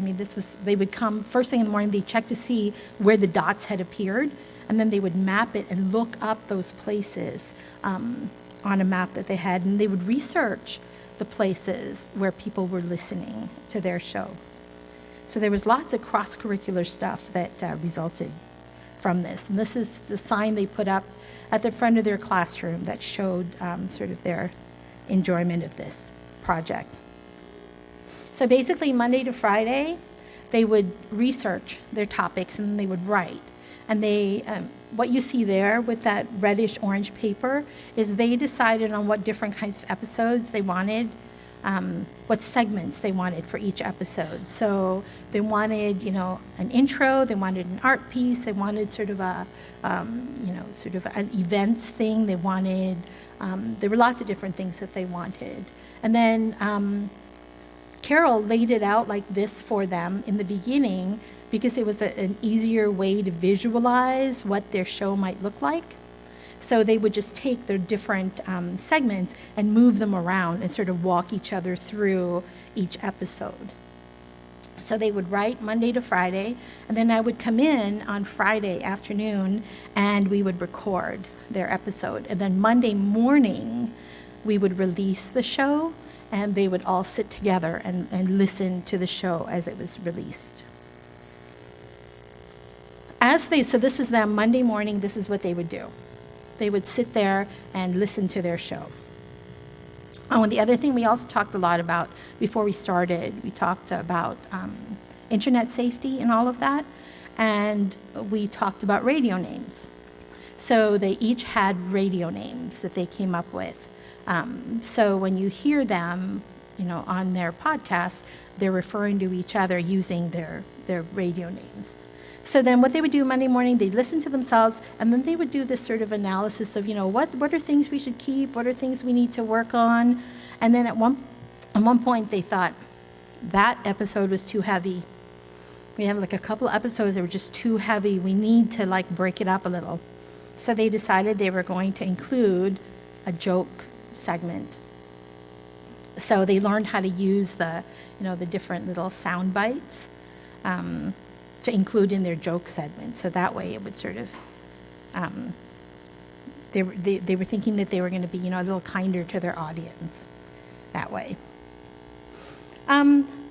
they would come first thing in the morning, they'd check to see where the dots had appeared, and then they would map it and look up those places on a map that they had, and they would research the places where people were listening to their show. So there was lots of cross-curricular stuff that resulted from this. And this is the sign they put up at the front of their classroom that showed sort of their enjoyment of this project. So basically, Monday to Friday, they would research their topics and they would write. And they, what you see there with that reddish-orange paper is they decided on what different kinds of episodes they wanted, what segments they wanted for each episode. So they wanted, an intro, they wanted an art piece, they wanted sort of a, sort of an events thing. They wanted, there were lots of different things that they wanted. And then Carol laid it out like this for them in the beginning because it was an easier way to visualize what their show might look like. So they would just take their different segments and move them around and sort of walk each other through each episode. So they would write Monday to Friday, and then I would come in on Friday afternoon and we would record their episode. And then Monday morning, we would release the show, and they would all sit together and listen to the show as it was released. So this is them Monday morning, this is what they would do. They would sit there and listen to their show. Oh, and the other thing we also talked a lot about before we started, we talked about internet safety and all of that, and we talked about radio names. So they each had radio names that they came up with. So when you hear them, on their podcast, they're referring to each other using their radio names. So then what they would do Monday morning, they'd listen to themselves, and then they would do this sort of analysis of, what are things we should keep, what are things we need to work on. And then at one point they thought that episode was too heavy. We have like a couple of episodes that were just too heavy. We need to break it up a little. So they decided they were going to include a joke segment. So they learned how to use the different little sound bites to include in their joke segment. So that way it would sort of, they were thinking that they were going to be, a little kinder to their audience that way.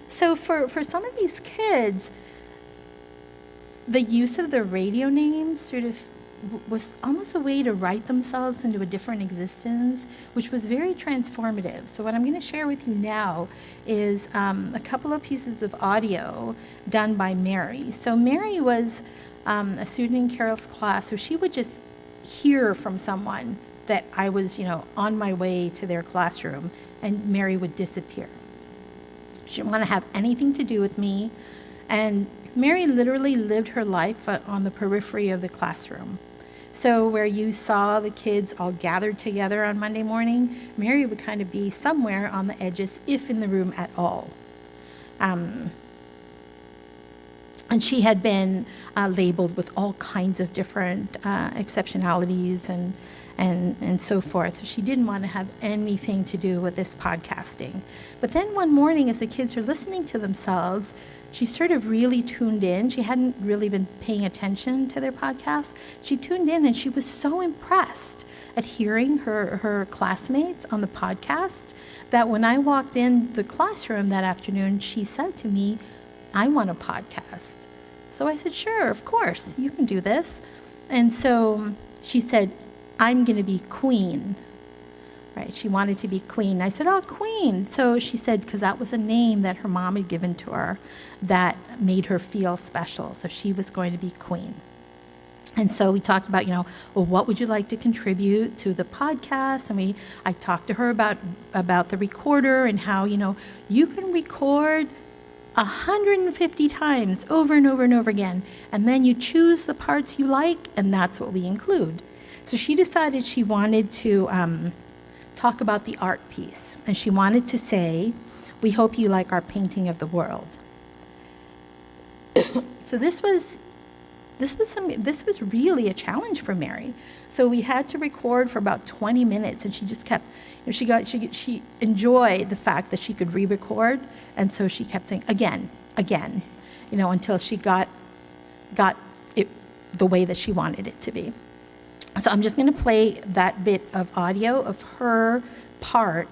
So for some of these kids, the use of the radio names sort of was almost a way to write themselves into a different existence, which was very transformative. So what I'm going to share with you now is a couple of pieces of audio done by Mary. So Mary was a student in Carol's class, so she would just hear from someone that I was, on my way to their classroom, and Mary would disappear. She didn't want to have anything to do with me. And Mary literally lived her life on the periphery of the classroom. So where you saw the kids all gathered together on Monday morning, Mary would kind of be somewhere on the edges, if in the room at all. And she had been labeled with all kinds of different exceptionalities and so forth. So she didn't want to have anything to do with this podcasting. But then one morning, as the kids are listening to themselves, she sort of really tuned in. She hadn't really been paying attention to their podcast. She tuned in, and she was so impressed at hearing her classmates on the podcast that when I walked in the classroom that afternoon, she said to me, "I want a podcast." So I said, "Sure, of course, you can do this." And so she said, "I'm going to be queen." Right? She wanted to be queen. I said, "Oh, queen." So she said, because that was a name that her mom had given to her that made her feel special. So she was going to be queen. And so we talked about, well, what would you like to contribute to the podcast? And I talked to her about the recorder and how, you can record 150 times over and over and over again. And then you choose the parts you like, and that's what we include. So she decided she wanted to talk about the art piece. And she wanted to say, "We hope you like our painting of the world." So this was really a challenge for Mary. So we had to record for about 20 minutes, and she just kept, she enjoyed the fact that she could re-record, and so she kept saying again, until she got it the way that she wanted it to be. So I'm just going to play that bit of audio of her part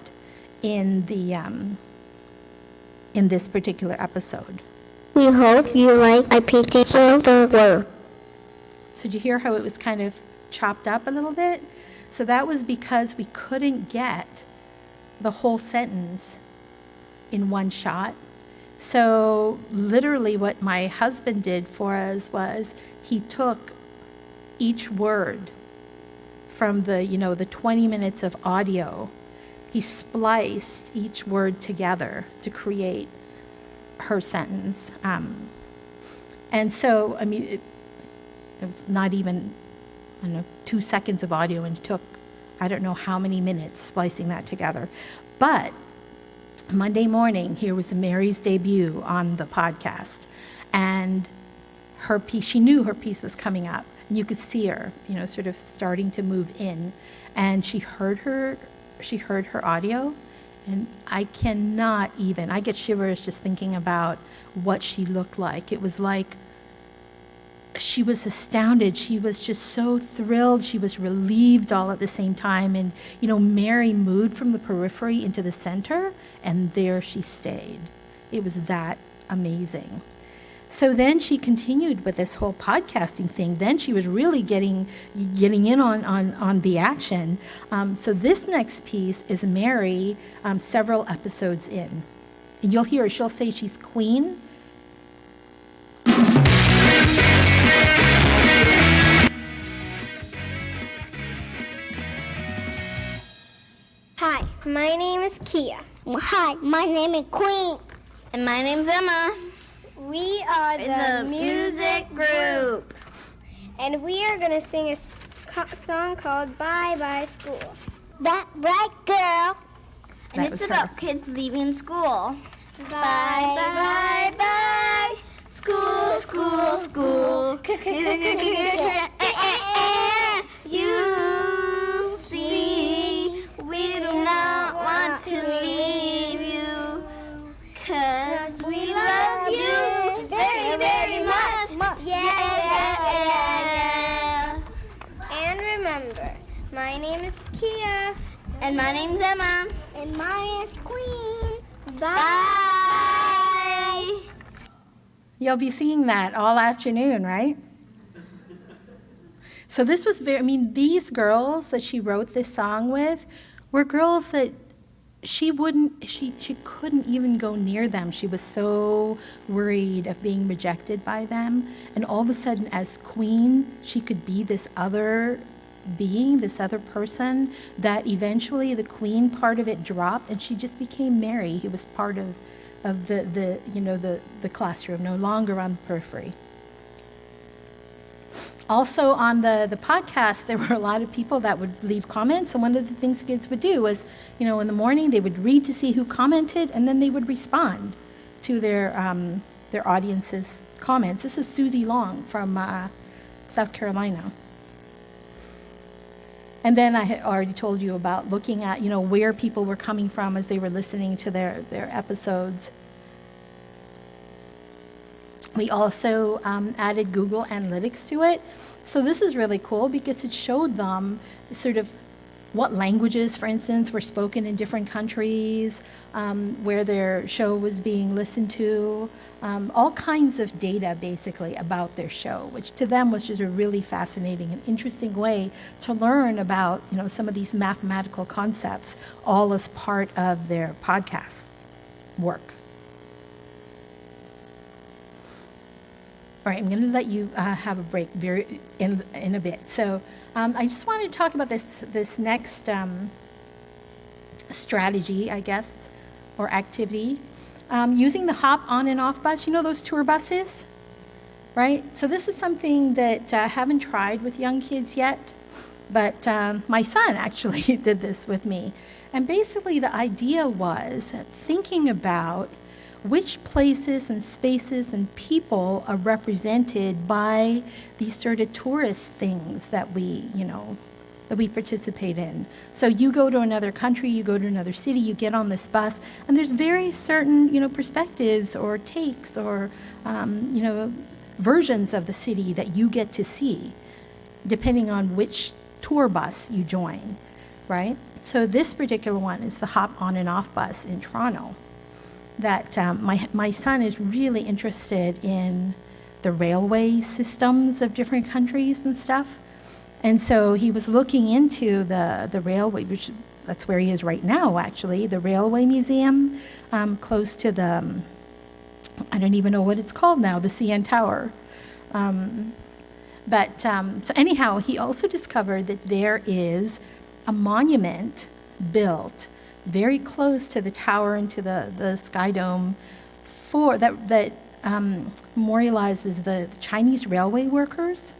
in this particular episode. We hope you like our painting of the world. So did you hear how it was kind of chopped up a little bit? So that was because we couldn't get the whole sentence in one shot. So literally what my husband did for us was he took each word from the 20 minutes of audio. He spliced each word together to create her sentence. And so, it was not even, 2 seconds of audio, and it took, I don't know how many minutes splicing that together. But Monday morning, here was Mary's debut on the podcast. And her piece, she knew her piece was coming up. And you could see her, sort of starting to move in. And she heard her audio. And I get shivers just thinking about what she looked like. It was like she was astounded. She was just so thrilled. She was relieved all at the same time. And, Mary moved from the periphery into the center, and there she stayed. It was that amazing. So then she continued with this whole podcasting thing. Then she was really getting in on the action. So this next piece is Mary several episodes in. And you'll hear her. She'll say she's queen. Hi, my name is Kia. Hi, my name is Queen. And my name's Emma. We are the music group. And we are going to sing a song called Bye Bye School. That right, girl. And it's about kids leaving school. Bye, bye, bye. School, school, school. You see, we do not want to leave you, 'cause we love you very, very much. Yeah. And remember, my name is Kia. And my name's Emma. And my name is Queen. Bye. You'll be seeing that all afternoon, right? So this was these girls that she wrote this song with were girls that she couldn't even go near them. She was so worried of being rejected by them. And all of a sudden, as queen, she could be this other being, this other person, that eventually the queen part of it dropped and she just became Mary. He was part of the classroom, no longer on the periphery. Also on the podcast, there were a lot of people that would leave comments, and one of the things kids would do was, in the morning they would read to see who commented, and then they would respond to their audience's comments. This is Susie Long from South Carolina. And then I had already told you about looking at, where people were coming from as they were listening to their episodes. We also added Google Analytics to it. So this is really cool because it showed them sort of what languages, for instance, were spoken in different countries, where their show was being listened to, all kinds of data basically about their show, which to them was just a really fascinating and interesting way to learn about, some of these mathematical concepts, all as part of their podcast work. All right, I'm going to let you have a break in a bit. So I just wanted to talk about this next strategy, I guess, or activity. Using the HopOnOff Bus, those tour buses, right? So this is something that I haven't tried with young kids yet, but my son actually did this with me. And basically the idea was thinking about which places and spaces and people are represented by these sort of tourist things that we participate in. So you go to another country, you go to another city, you get on this bus, and there's very certain, perspectives or takes or, versions of the city that you get to see, depending on which tour bus you join, right? So this particular one is the HopOnOff Bus in Toronto. That my son is really interested in the railway systems of different countries and stuff. And so he was looking into the railway, which that's where he is right now, actually, the Railway Museum, close to the, I don't even know what it's called now, the CN Tower. So anyhow, he also discovered that there is a monument built very close to the tower and to the Sky Dome that memorializes the Chinese railway workers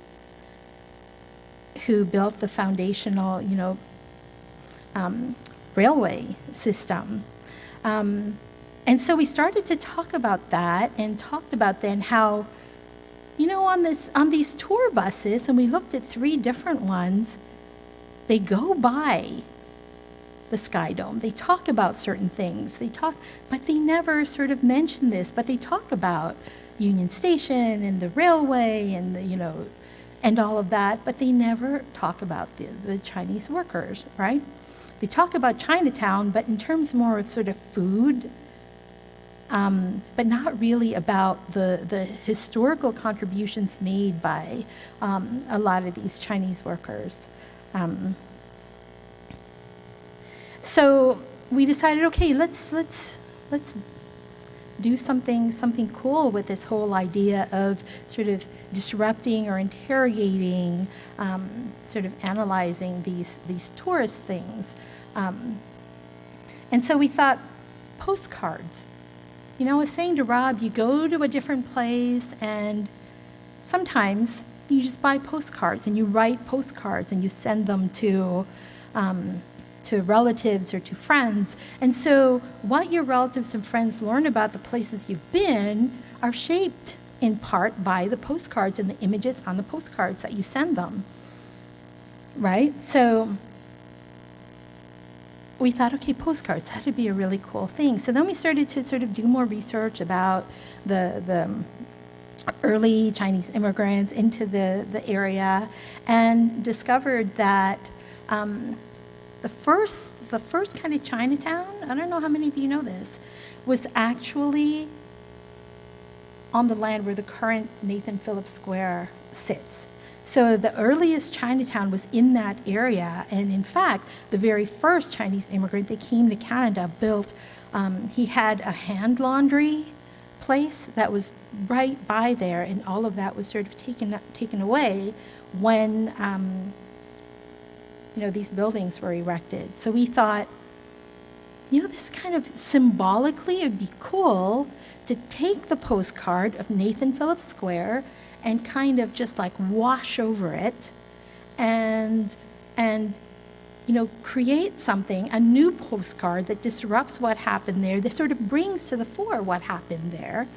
who built the foundational, railway system. And so we started to talk about that and talked about then how, on these tour buses, and we looked at 3 different ones, they go by the Sky Dome. They talk about certain things. But they never sort of mention this, but they talk about Union Station and the railway and and all of that, but they never talk about the Chinese workers, right? They talk about Chinatown, but in terms more of sort of food, but not really about the historical contributions made by a lot of these Chinese workers. So we decided, okay, let's do something cool with this whole idea of sort of disrupting or interrogating, sort of analyzing these tourist things. And so we thought postcards. I was saying to Rob, you go to a different place and sometimes you just buy postcards and you write postcards and you send them to relatives or to friends. And so what your relatives and friends learn about the places you've been are shaped in part by the postcards and the images on the postcards that you send them, right? So we thought, okay, postcards, that would be a really cool thing. So then we started to sort of do more research about the early Chinese immigrants into the area and discovered that the first kind of Chinatown, I don't know how many of you know this, was actually on the land where the current Nathan Phillips Square sits. So the earliest Chinatown was in that area, and in fact, the very first Chinese immigrant that came to Canada built, he had a hand laundry place that was right by there, and all of that was sort of taken away when these buildings were erected. So we thought, this kind of symbolically, it'd be cool to take the postcard of Nathan Phillips Square and kind of just like wash over it and create something, a new postcard that disrupts what happened there, that sort of brings to the fore what happened there,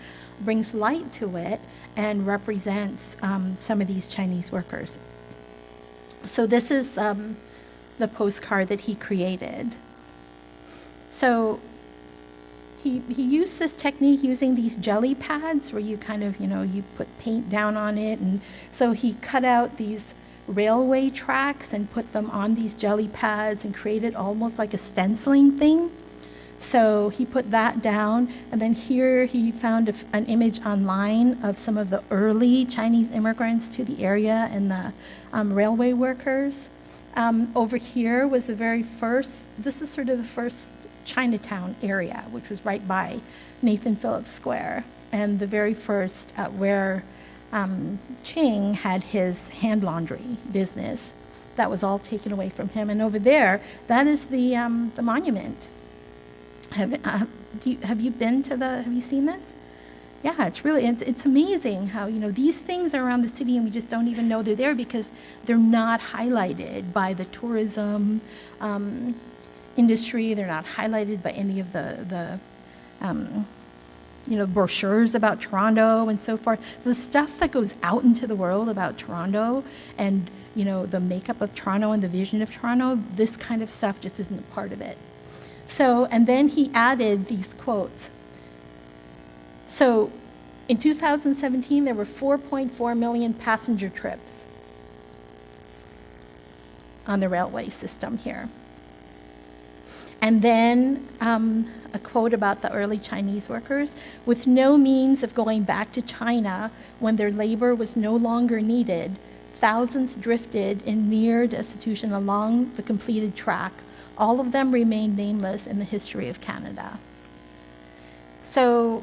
brings light to it, and represents some of these Chinese workers. So this is the postcard that he created. So he used this technique using these jelly pads where you kind of, you put paint down on it. And so he cut out these railway tracks and put them on these jelly pads and created almost like a stenciling thing. So he put that down, and then here he found an image online of some of the early Chinese immigrants to the area and the railway workers. Over here was this is sort of the first Chinatown area, which was right by Nathan Phillips Square, and the very first where Ching had his hand laundry business. That was all taken away from him. And over there, that is the monument. Have you been to have you seen this? Yeah, it's amazing how, these things are around the city and we just don't even know they're there because they're not highlighted by the tourism industry. They're not highlighted by any of the brochures about Toronto and so forth. The stuff that goes out into the world about Toronto and, the makeup of Toronto and the vision of Toronto, this kind of stuff just isn't a part of it. So, and then he added these quotes. So, in 2017, there were 4.4 million passenger trips on the railway system here. And then a quote about the early Chinese workers: with no means of going back to China when their labor was no longer needed, thousands drifted in near destitution along the completed track. All of them remain nameless in the history of Canada. So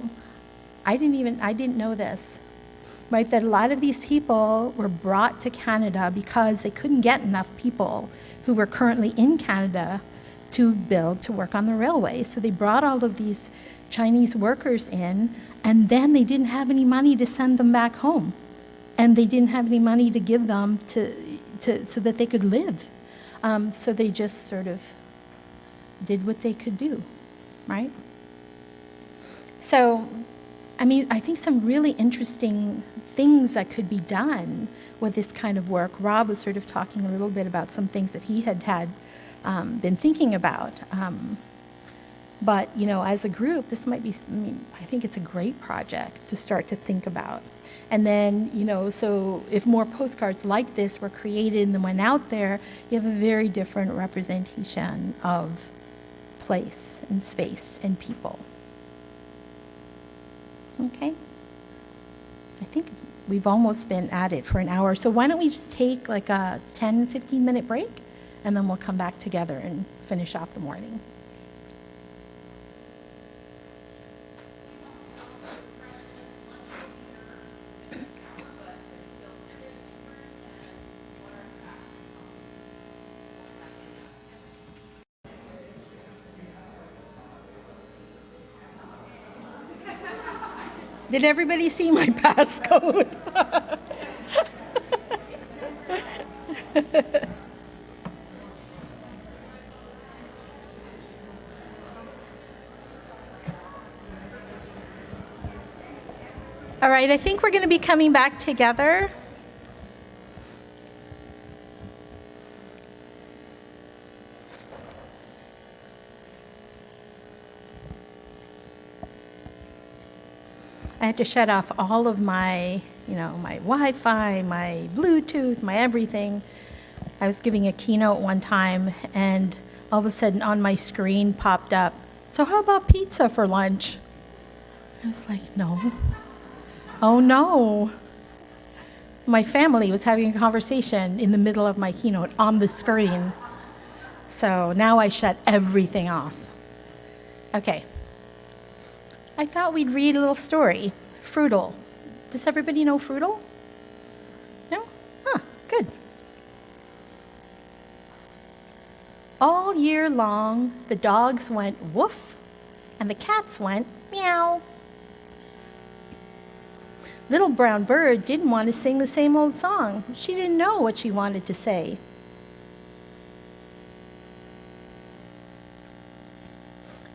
I didn't know this, right? That a lot of these people were brought to Canada because they couldn't get enough people who were currently in Canada to work on the railway. So they brought all of these Chinese workers in, and then they didn't have any money to send them back home. And they didn't have any money to give them so that they could live. So they just sort of did what they could do, right? So, I think some really interesting things that could be done with this kind of work. Rob was sort of talking a little bit about some things that he had been thinking about. But, as a group, this might be, I think it's a great project to start to think about. And then, so if more postcards like this were created and then went out there, you have a very different representation of place and space and people. Okay? I think we've almost been at it for an hour. So why don't we just take like a 10, 15-minute break, and then we'll come back together and finish off the morning. Did everybody see my passcode? All right, I think we're going to be coming back together. I had to shut off all of my, my Wi-Fi, my Bluetooth, my everything. I was giving a keynote one time, and all of a sudden on my screen popped up, "So how about pizza for lunch?" I was like, no. Oh, no. My family was having a conversation in the middle of my keynote on the screen. So now I shut everything off. Okay. I thought we'd read a little story. Frutal. Does everybody know Frutal? No? Huh, good. All year long, the dogs went woof, and the cats went meow. Little brown bird didn't want to sing the same old song. She didn't know what she wanted to say.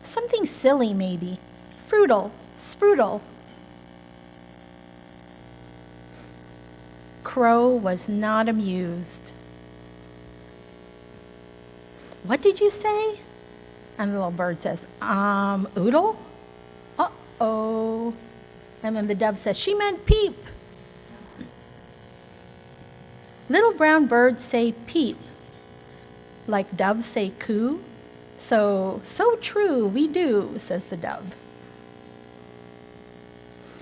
Something silly, maybe. Fruital, sprudel. Crow was not amused. What did you say? And the little bird says, oodle? Uh-oh. And then the dove says, she meant peep. Little brown birds say peep, like doves say coo. So true, we do, says the dove.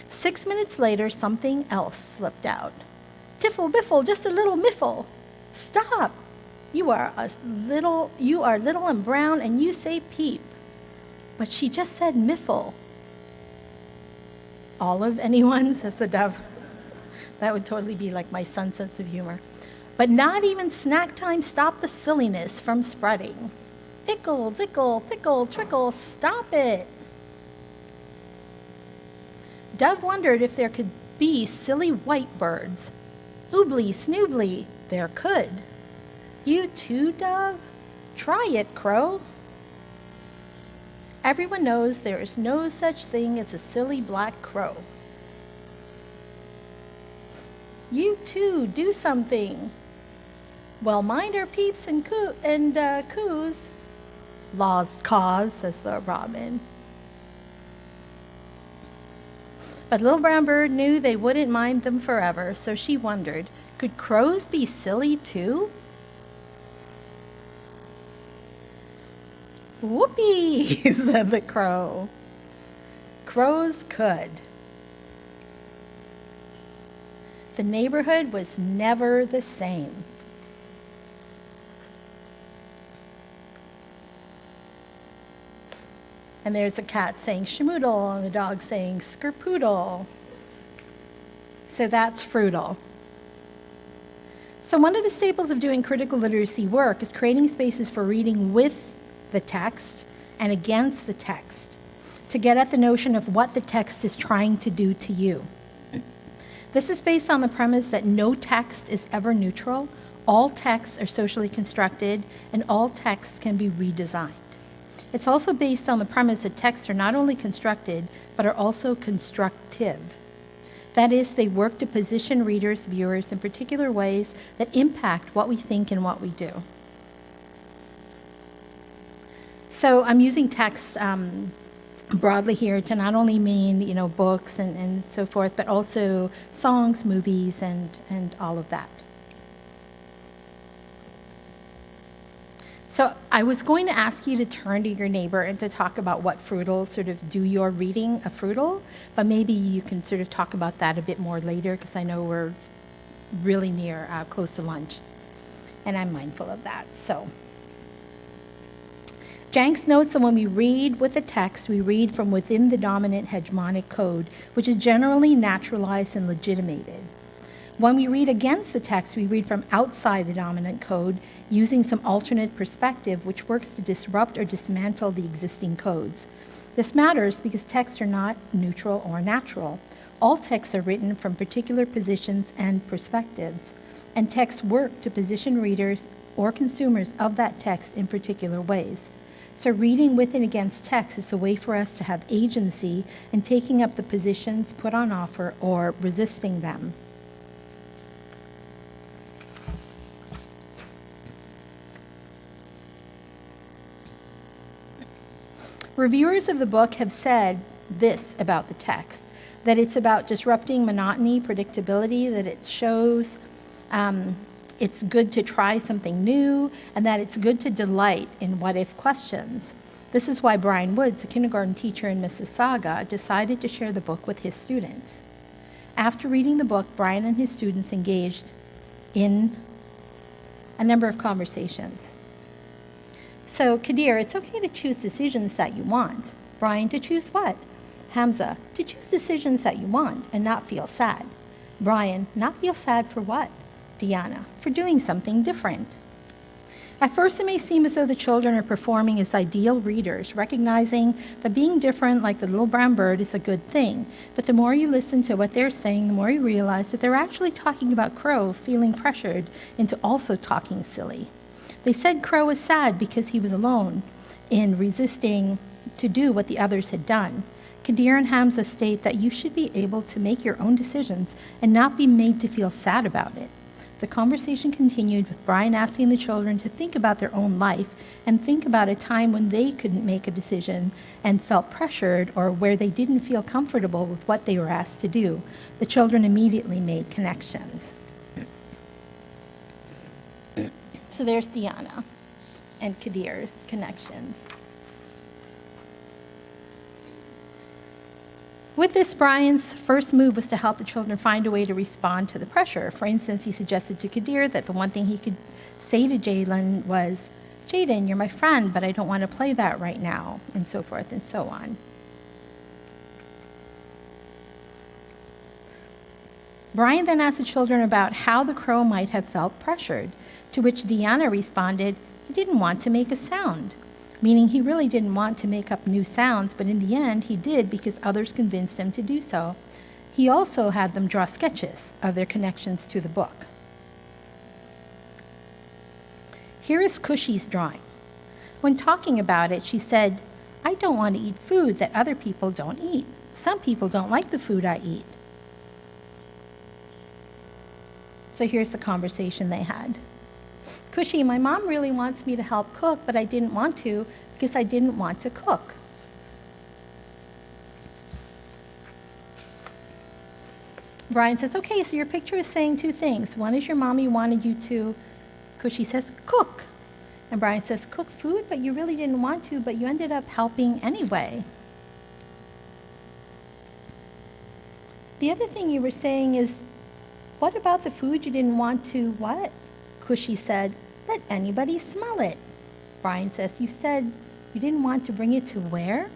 6 minutes later, something else slipped out. Tiffle, biffle, just a little miffle. Stop. You are little and brown, and you say peep. But she just said miffle. Olive, anyone, says the dove. That would totally be like my son's sense of humor. But not even snack time stopped the silliness from spreading. Ickle, zickle, pickle, trickle, stop it. Dove wondered if there could be silly white birds. Oobly, snoobly, there could. You too, Dove? Try it, Crow. Everyone knows there is no such thing as a silly black crow. You too, do something. Well, mind our peeps and coos. Law's cause, says the robin. But little brown bird knew they wouldn't mind them forever, so she wondered, could crows be silly too? Whoopee, said the crow. Crows could. The neighborhood was never the same. And there's a cat saying schmoodle and the dog saying skerpoodle. So that's fruital. So one of the staples of doing critical literacy work is creating spaces for reading with the text and against the text to get at the notion of what the text is trying to do to you. This is based on the premise that no text is ever neutral, all texts are socially constructed, and all texts can be redesigned. It's also based on the premise that texts are not only constructed, but are also constructive. That is, they work to position readers, viewers in particular ways that impact what we think and what we do. So I'm using text broadly here to not only mean, books and so forth, but also songs, movies, and all of that. So I was going to ask you to turn to your neighbor and to talk about what fruital sort of do your reading a fruital, but maybe you can sort of talk about that a bit more later because I know we're really near close to lunch, and I'm mindful of that. So Jenks notes that when we read with a text, we read from within the dominant hegemonic code, which is generally naturalized and legitimated. When we read against the text, we read from outside the dominant code using some alternate perspective which works to disrupt or dismantle the existing codes. This matters because texts are not neutral or natural. All texts are written from particular positions and perspectives, and texts work to position readers or consumers of that text in particular ways. So reading with and against text is a way for us to have agency in taking up the positions put on offer or resisting them. Reviewers of the book have said this about the text, that it's about disrupting monotony, predictability, that it shows it's good to try something new, and that it's good to delight in what-if questions. This is why Brian Woods, a kindergarten teacher in Mississauga, decided to share the book with his students. After reading the book, Brian and his students engaged in a number of conversations. So, Kadir, it's okay to choose decisions that you want. Brian, to choose what? Hamza, to choose decisions that you want and not feel sad. Brian, not feel sad for what? Diana, for doing something different. At first, it may seem as though the children are performing as ideal readers, recognizing that being different, like the little brown bird, is a good thing. But the more you listen to what they're saying, the more you realize that they're actually talking about Crow feeling pressured into also talking silly. They said Crow was sad because he was alone in resisting to do what the others had done. Kadir and Hamza state that you should be able to make your own decisions and not be made to feel sad about it. The conversation continued with Brian asking the children to think about their own life and think about a time when they couldn't make a decision and felt pressured or where they didn't feel comfortable with what they were asked to do. The children immediately made connections. So there's Diana and Kadir's connections. With this, Brian's first move was to help the children find a way to respond to the pressure. For instance, he suggested to Kadir that the one thing he could say to Jalen was, "Jaden, you're my friend, but I don't want to play that right now," and so forth and so on. Brian then asked the children about how the crow might have felt pressured, to which Deanna responded, he didn't want to make a sound, meaning he really didn't want to make up new sounds, but in the end he did because others convinced him to do so. He also had them draw sketches of their connections to the book. Here is Cushy's drawing. When talking about it, she said, "I don't want to eat food that other people don't eat. Some people don't like the food I eat." So here's the conversation they had. "Cushy, my mom really wants me to help cook, but I didn't want to because I didn't want to cook." Brian says, "Okay, so your picture is saying two things. One is your mommy wanted you to," Cushy says, "cook." And Brian says, "Cook food, but you really didn't want to, but you ended up helping anyway." The other thing you were saying is, what about the food you didn't want to what? Cushy said, "Let anybody smell it." Brian says, "You said you didn't want to bring it to where?"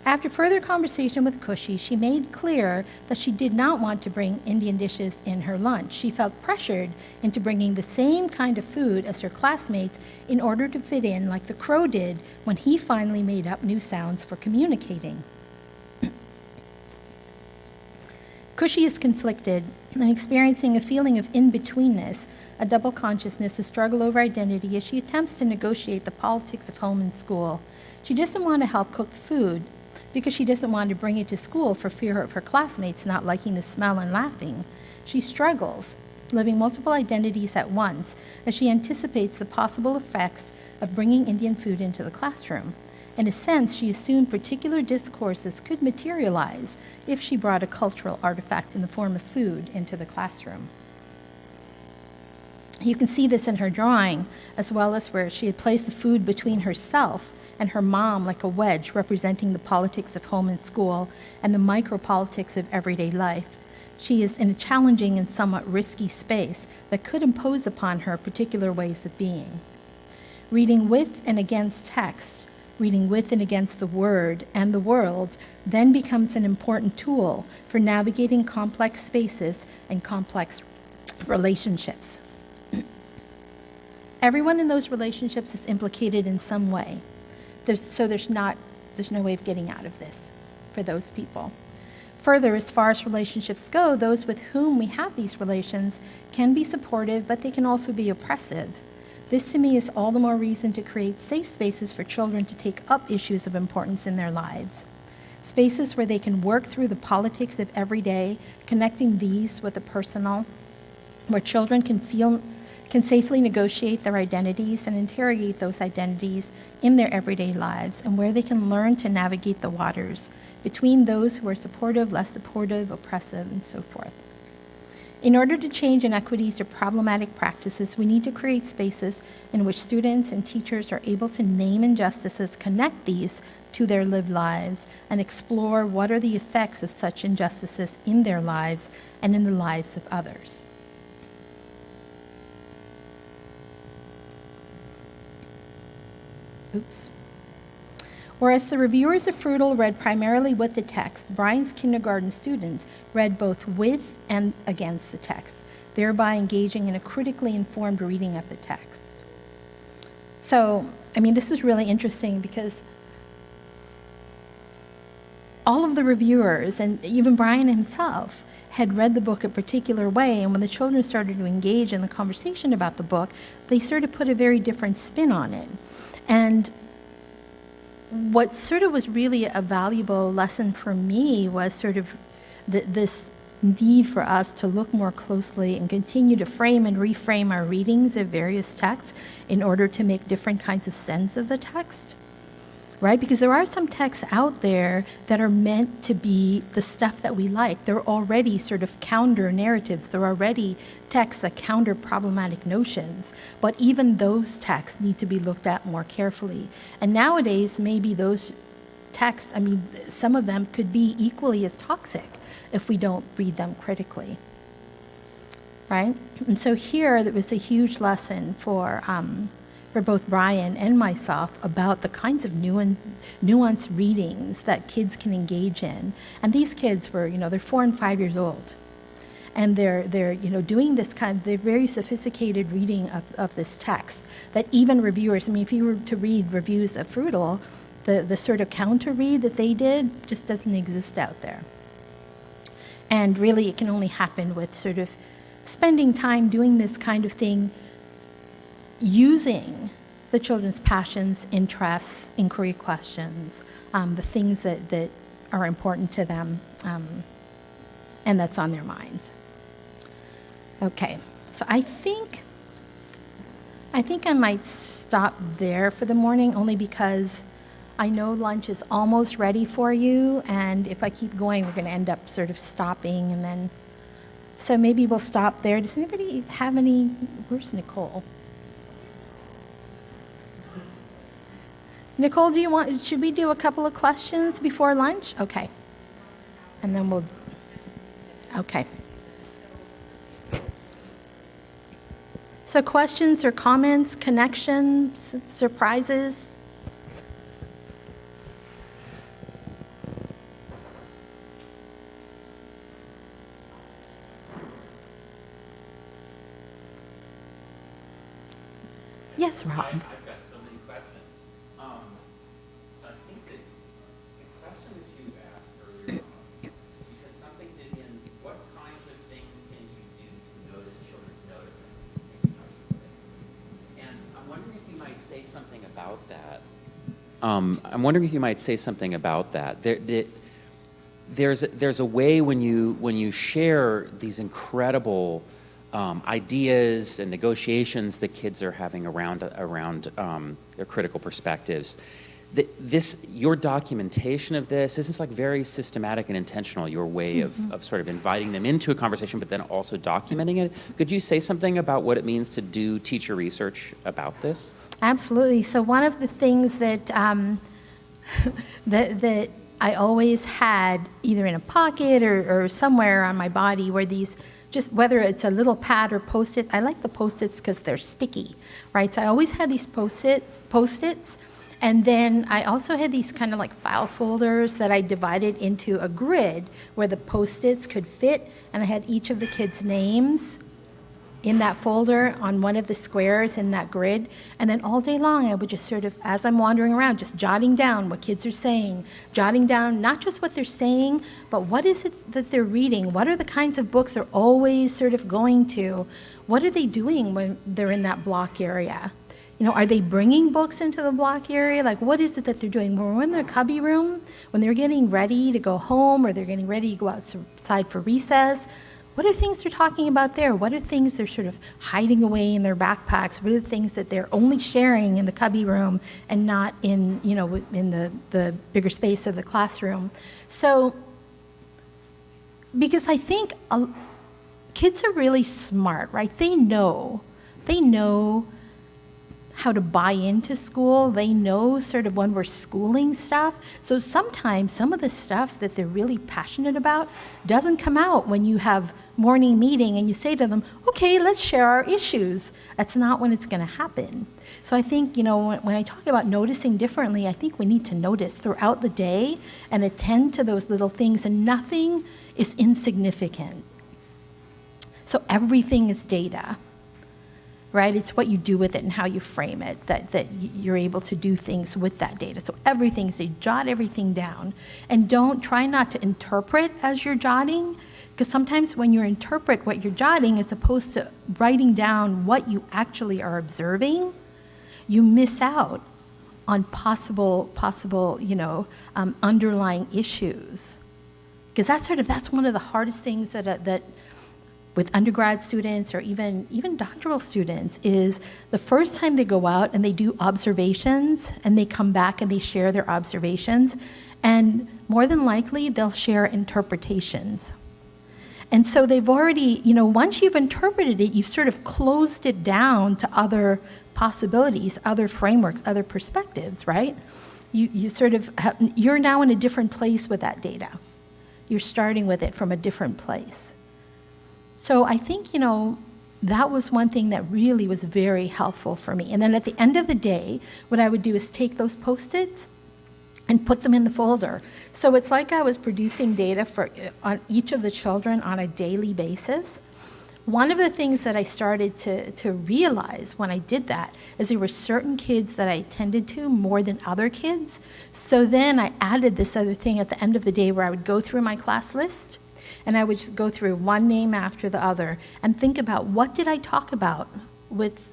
After further conversation with Cushy, she made clear that she did not want to bring Indian dishes in her lunch. She felt pressured into bringing the same kind of food as her classmates in order to fit in like the crow did when he finally made up new sounds for communicating. Cushy is conflicted and experiencing a feeling of in-betweenness, a double consciousness, a struggle over identity as she attempts to negotiate the politics of home and school. She doesn't want to help cook food because she doesn't want to bring it to school for fear of her classmates not liking the smell and laughing. She struggles, living multiple identities at once as she anticipates the possible effects of bringing Indian food into the classroom. In a sense, she assumed particular discourses could materialize if she brought a cultural artifact in the form of food into the classroom. You can see this in her drawing, as well as where she had placed the food between herself and her mom like a wedge representing the politics of home and school and the micro-politics of everyday life. She is in a challenging and somewhat risky space that could impose upon her particular ways of being. Reading with and against text, reading with and against the word and the world, then becomes an important tool for navigating complex spaces and complex relationships. Everyone in those relationships is implicated in some way. There's no way of getting out of this for those people. Further, as far as relationships go, those with whom we have these relations can be supportive, but they can also be oppressive. This to me is all the more reason to create safe spaces for children to take up issues of importance in their lives. Spaces where they can work through the politics of every day, connecting these with the personal, where children can safely negotiate their identities and interrogate those identities in their everyday lives, and where they can learn to navigate the waters between those who are supportive, less supportive, oppressive, and so forth. In order to change inequities or problematic practices, we need to create spaces in which students and teachers are able to name injustices, connect these to their lived lives, and explore what are the effects of such injustices in their lives and in the lives of others. Whereas the reviewers of Frutal read primarily with the text, Brian's kindergarten students read both with and against the text, thereby engaging in a critically informed reading of the text. So, I mean, this was really interesting because all of the reviewers, and even Brian himself, had read the book a particular way, and when the children started to engage in the conversation about the book, they sort of put a very different spin on it. And what sort of was really a valuable lesson for me was sort of this need for us to look more closely and continue to frame and reframe our readings of various texts in order to make different kinds of sense of the text. Right? Because there are some texts out there that are meant to be the stuff that we like. They're already sort of counter narratives. They're already texts that counter problematic notions. But even those texts need to be looked at more carefully. And nowadays, maybe those texts, I mean, some of them could be equally as toxic if we don't read them critically. Right? And so here, there was a huge lesson for both Brian and myself about the kinds of nuanced readings that kids can engage in. And these kids were, they're 4 and 5 years old. And they're doing this they're very sophisticated reading of this text that even reviewers, I mean, if you were to read reviews of Frutal, the sort of counter read that they did just doesn't exist out there. And really it can only happen with sort of spending time doing this kind of thing, using the children's passions, interests, inquiry questions, the things that are important to them, and that's on their minds. Okay, so I think I might stop there for the morning, only because I know lunch is almost ready for you, and if I keep going, we're going to end up sort of stopping, and then, so maybe we'll stop there. Does anybody have any, where's Nicole? Nicole, should we do a couple of questions before lunch? Okay. And then okay. So questions or comments, connections, surprises? Yes, Rob. I've got so many questions. I think that the question that you asked earlier on, you said something, Vivian, what kinds of things can you do to notice children's noticing? And I'm wondering if you might say something about that. There's a way when you share these incredible ideas and negotiations that kids are having around their critical perspectives. Your documentation of this is like very systematic and intentional, your way of sort of inviting them into a conversation, but then also documenting it. Could you say something about what it means to do teacher research about this? Absolutely. So one of the things that that I always had either in a pocket or somewhere on my body were these, just whether it's a little pad or Post-its. I like the Post-its because they're sticky, right? So I always had these Post-its, and then I also had these kind of like file folders that I divided into a grid where the Post-its could fit, and I had each of the kids' names in that folder on one of the squares in that grid. And then all day long, I would just sort of, as I'm wandering around, just jotting down what kids are saying, jotting down not just what they're saying, but what is it that they're reading? What are the kinds of books they're always sort of going to? What are they doing when they're in that block area? Are they bringing books into the block area? Like, what is it that they're doing? When we're in their cubby room, when they're getting ready to go home or they're getting ready to go outside for recess, what are things they're talking about there? What are things they're sort of hiding away in their backpacks? What are the things that they're only sharing in the cubby room and not in, in the bigger space of the classroom? So, because I think kids are really smart, right? They know how to buy into school. They know sort of when we're schooling stuff. So sometimes some of the stuff that they're really passionate about doesn't come out when you have morning meeting and you say to them, okay, let's share our issues. That's not when it's going to happen. So I think, when I talk about noticing differently, I think we need to notice throughout the day and attend to those little things, and nothing is insignificant. So everything is data. right? It's what you do with it and how you frame it that you're able to do things with that data. So everything, so jot everything down. And try not to interpret as you're jotting, because sometimes when you interpret what you're jotting as opposed to writing down what you actually are observing, you miss out on possible underlying issues. Because that's one of the hardest things that with undergrad students or even doctoral students is the first time they go out and they do observations and they come back and they share their observations, and more than likely they'll share interpretations. And so they've already, once you've interpreted it, you've sort of closed it down to other possibilities, other frameworks, other perspectives, right? You're now in a different place with that data. You're starting with it from a different place. So I think, that was one thing that really was very helpful for me. And then at the end of the day, what I would do is take those Post-its and put them in the folder. So it's like I was producing data on each of the children on a daily basis. One of the things that I started to realize when I did that is there were certain kids that I attended to more than other kids. So then I added this other thing at the end of the day where I would go through my class list and I would just go through one name after the other and think about what did I talk about with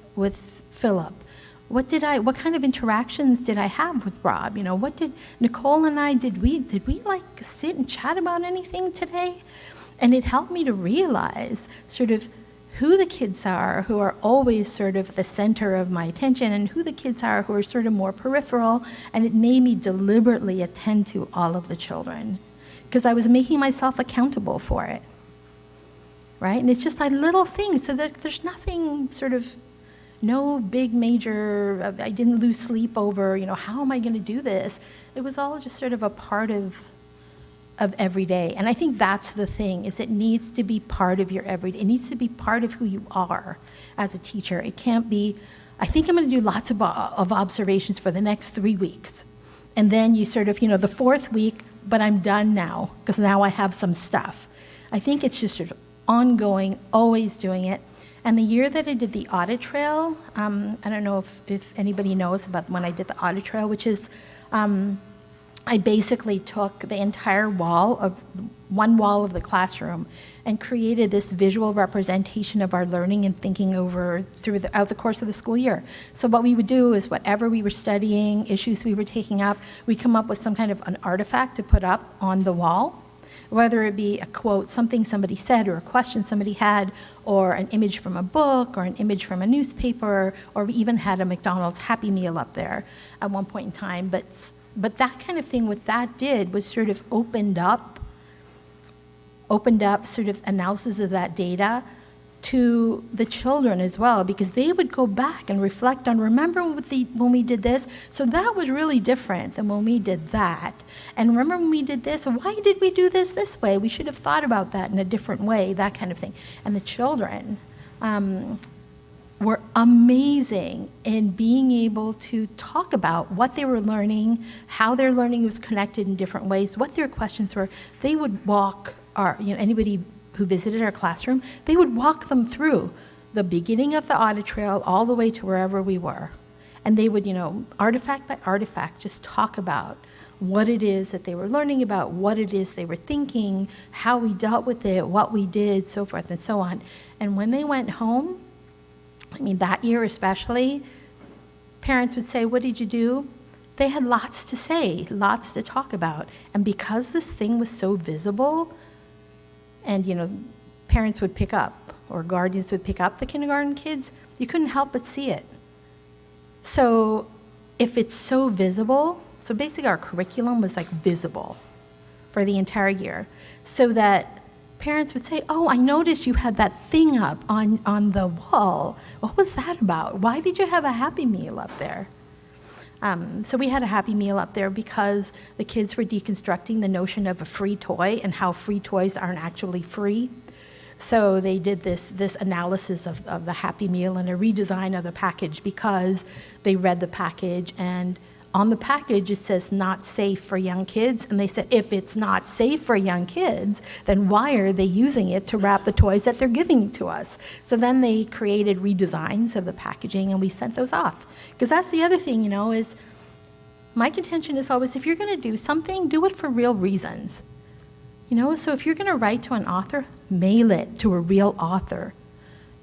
Philip? What kind of interactions did I have with Rob? What did Nicole and I, did we like sit and chat about anything today? And it helped me to realize sort of who the kids are who are always sort of the center of my attention and who the kids are who are sort of more peripheral. And it made me deliberately attend to all of the children because I was making myself accountable for it, right? And it's just like little things. So there's nothing sort of, no big major, I didn't lose sleep over, how am I going to do this? It was all just sort of a part of every day. And I think that's the thing, is it needs to be part of your everyday. It needs to be part of who you are as a teacher. It can't be, I think I'm going to do lots of observations for the next 3 weeks. And then you sort of, the fourth week, but I'm done now, because now I have some stuff. I think it's just sort of ongoing, always doing it. And the year that I did the audit trail, I don't know if anybody knows about when I did the audit trail, which is I basically took the entire one wall of the classroom and created this visual representation of our learning and thinking over throughout the course of the school year. So what we would do is whatever we were studying, issues we were taking up, we come up with some kind of an artifact to put up on the wall, whether it be a quote, something somebody said, or a question somebody had, or an image from a book, or an image from a newspaper, or we even had a McDonald's Happy Meal up there at one point in time. But that kind of thing, what that did was sort of opened up sort of analysis of that data to the children as well, because they would go back and reflect on, remember when we did this? So that was really different than when we did that. And remember when we did this? Why did we do this way? We should have thought about that in a different way, that kind of thing. And the children were amazing in being able to talk about what they were learning, how their learning was connected in different ways, what their questions were. They would walk anybody who visited our classroom, they would walk them through the beginning of the audit trail all the way to wherever we were. And they would, artifact by artifact, just talk about what it is that they were learning about, what it is they were thinking, how we dealt with it, what we did, so forth and so on. And when they went home, that year especially, parents would say, what did you do? They had lots to say, lots to talk about. And because this thing was so visible, and parents would pick up, or guardians would pick up the kindergarten kids, you couldn't help but see it. So if it's so visible, so basically our curriculum was like visible for the entire year, so that parents would say, oh, I noticed you had that thing up on the wall. What was that about? Why did you have a Happy Meal up there? So we had a Happy Meal up there because the kids were deconstructing the notion of a free toy and how free toys aren't actually free. So they did this analysis of the Happy Meal and a redesign of the package because they read the package and on the package it says not safe for young kids, and they said if it's not safe for young kids, then why are they using it to wrap the toys that they're giving to us? So then they created redesigns of the packaging, and we sent those off. Because that's the other thing, is my contention is always, if you're going to do something, do it for real reasons. So if you're going to write to an author, mail it to a real author.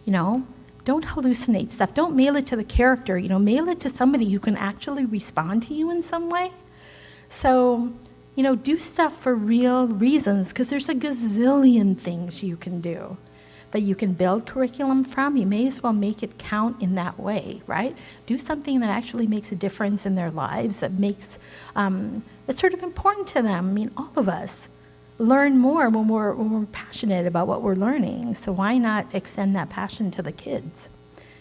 Don't hallucinate stuff. Don't mail it to the character. Mail it to somebody who can actually respond to you in some way. So, do stuff for real reasons, because there's a gazillion things you can do that you can build curriculum from. You may as well make it count in that way, right? Do something that actually makes a difference in their lives, that makes, that's sort of important to them. All of us learn more when we're passionate about what we're learning. So why not extend that passion to the kids?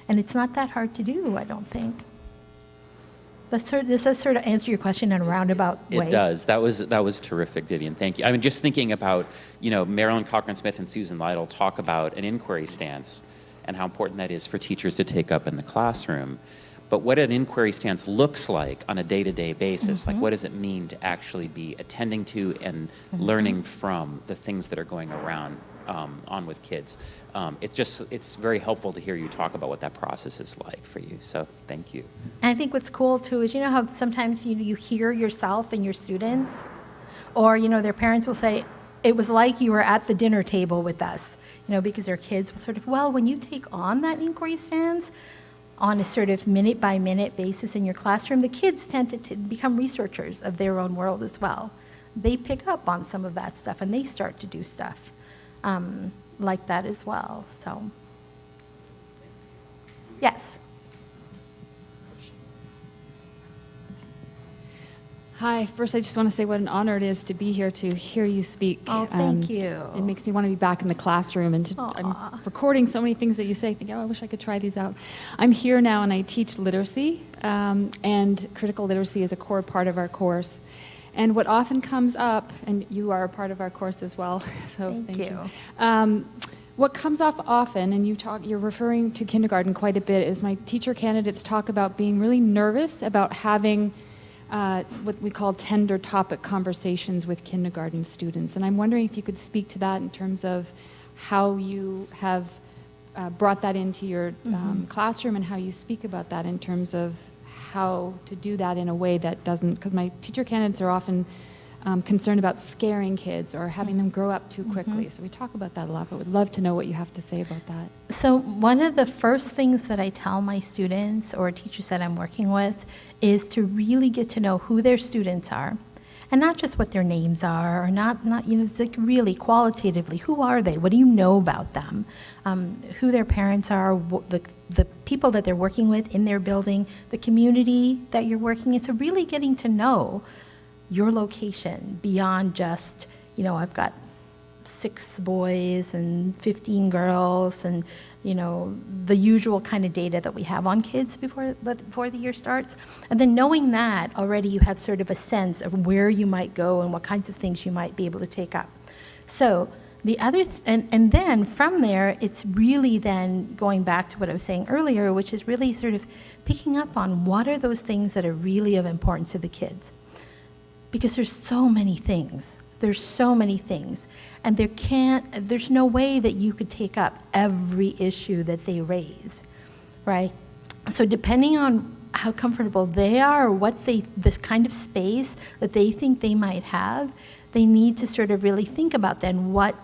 And it's not that hard to do, I don't think. Does that sort of answer your question in a roundabout way? It does. That was terrific, Vivian. Thank you. Just thinking about, Marilyn Cochran-Smith and Susan Lytle talk about an inquiry stance and how important that is for teachers to take up in the classroom. But what an inquiry stance looks like on a day-to-day basis, like what does it mean to actually be attending to and learning from the things that are going around on with kids. It's very helpful to hear you talk about what that process is like for you. So thank you. And I think what's cool too is, how sometimes you hear yourself and your students, or their parents will say, it was like you were at the dinner table with us, because their kids will sort of, well, when you take on that inquiry stance, on a sort of minute-by-minute basis in your classroom, the kids tend to become researchers of their own world as well. They pick up on some of that stuff, and they start to do stuff like that as well. So, yes. Hi. First, I just want to say what an honor it is to be here to hear you speak. Oh, thank you. It makes me want to be back in the classroom, and I'm recording so many things that you say. I think, I wish I could try these out. I'm here now, and I teach literacy, and critical literacy is a core part of our course. And what often comes up, and you are a part of our course as well, so thank you. What comes up often, and you're referring to kindergarten quite a bit, is my teacher candidates talk about being really nervous about having what we call tender topic conversations with kindergarten students. And I'm wondering if you could speak to that in terms of how you have brought that into your classroom, and how you speak about that in terms of how to do that in a way that doesn't, because my teacher candidates are often concerned about scaring kids or having them grow up too quickly. So we talk about that a lot, but would love to know what you have to say about that. So one of the first things that I tell my students or teachers that I'm working with is to really get to know who their students are, and not just what their names are, or not like really qualitatively, who are they? What do you know about them? Who their parents are, the people that they're working with in their building, the community that you're working in. So really getting to know your location beyond just, I've got 6 boys and 15 girls, and the usual kind of data that we have on kids before the year starts. And then knowing that already, you have sort of a sense of where you might go and what kinds of things you might be able to take up. So the other and then from there, it's really then going back to what I was saying earlier, which is really sort of picking up on what are those things that are really of importance to the kids. Because there's so many things. And there's no way that you could take up every issue that they raise, right? So depending on how comfortable they are, or this kind of space that they think they might have, they need to sort of really think about then what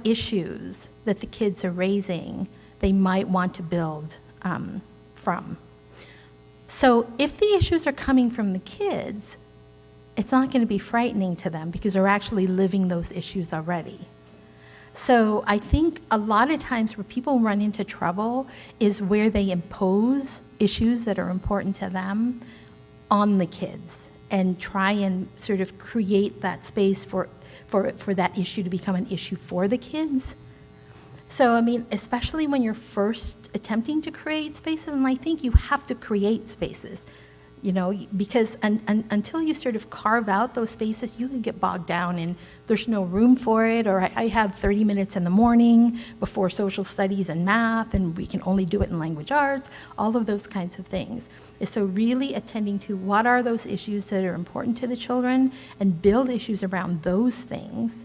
issues that the kids are raising they might want to build from. So if the issues are coming from the kids, it's not going to be frightening to them because they're actually living those issues already. So I think a lot of times where people run into trouble is where they impose issues that are important to them on the kids and try and sort of create that space for that issue to become an issue for the kids. So, especially when you're first attempting to create spaces, and I think you have to create spaces. because until you sort of carve out those spaces, you can get bogged down and there's no room for it, or I have 30 minutes in the morning before social studies and math, and we can only do it in language arts, all of those kinds of things. So really attending to what are those issues that are important to the children and build issues around those things.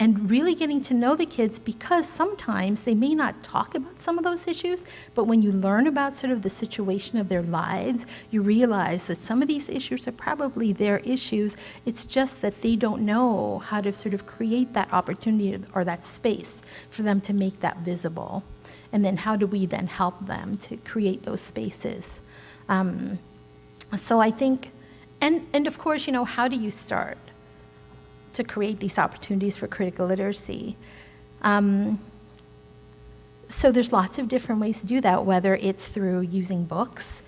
And really getting to know the kids, because sometimes they may not talk about some of those issues, but when you learn about sort of the situation of their lives, you realize that some of these issues are probably their issues. It's just that they don't know how to sort of create that opportunity or that space for them to make that visible. And then how do we then help them to create those spaces? So I think, and of course, how do you start to create these opportunities for critical literacy? So there's lots of different ways to do that, whether it's through using books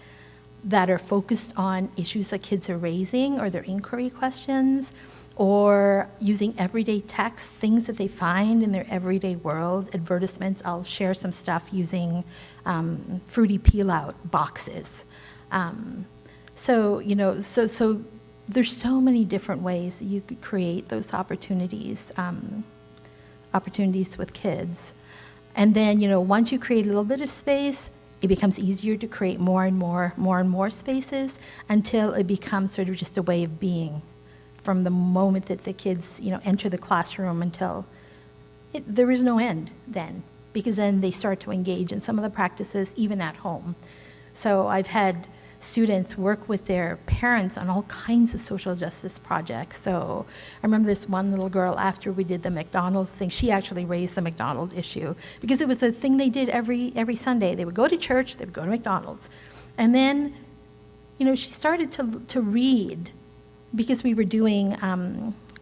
that are focused on issues that kids are raising or their inquiry questions, or using everyday text, things that they find in their everyday world, advertisements. I'll share some stuff using fruity peel-out boxes. So there's so many different ways that you could create those opportunities with kids. And then, once you create a little bit of space, it becomes easier to create more and more spaces until it becomes sort of just a way of being from the moment that the kids, enter the classroom until there is no end then, because then they start to engage in some of the practices even at home. So I've had students work with their parents on all kinds of social justice projects. So I remember this one little girl, after we did the McDonald's thing, she actually raised the McDonald's issue because it was a thing they did every Sunday. They would go to church, they would go to McDonald's. And then, she started to read, because we were doing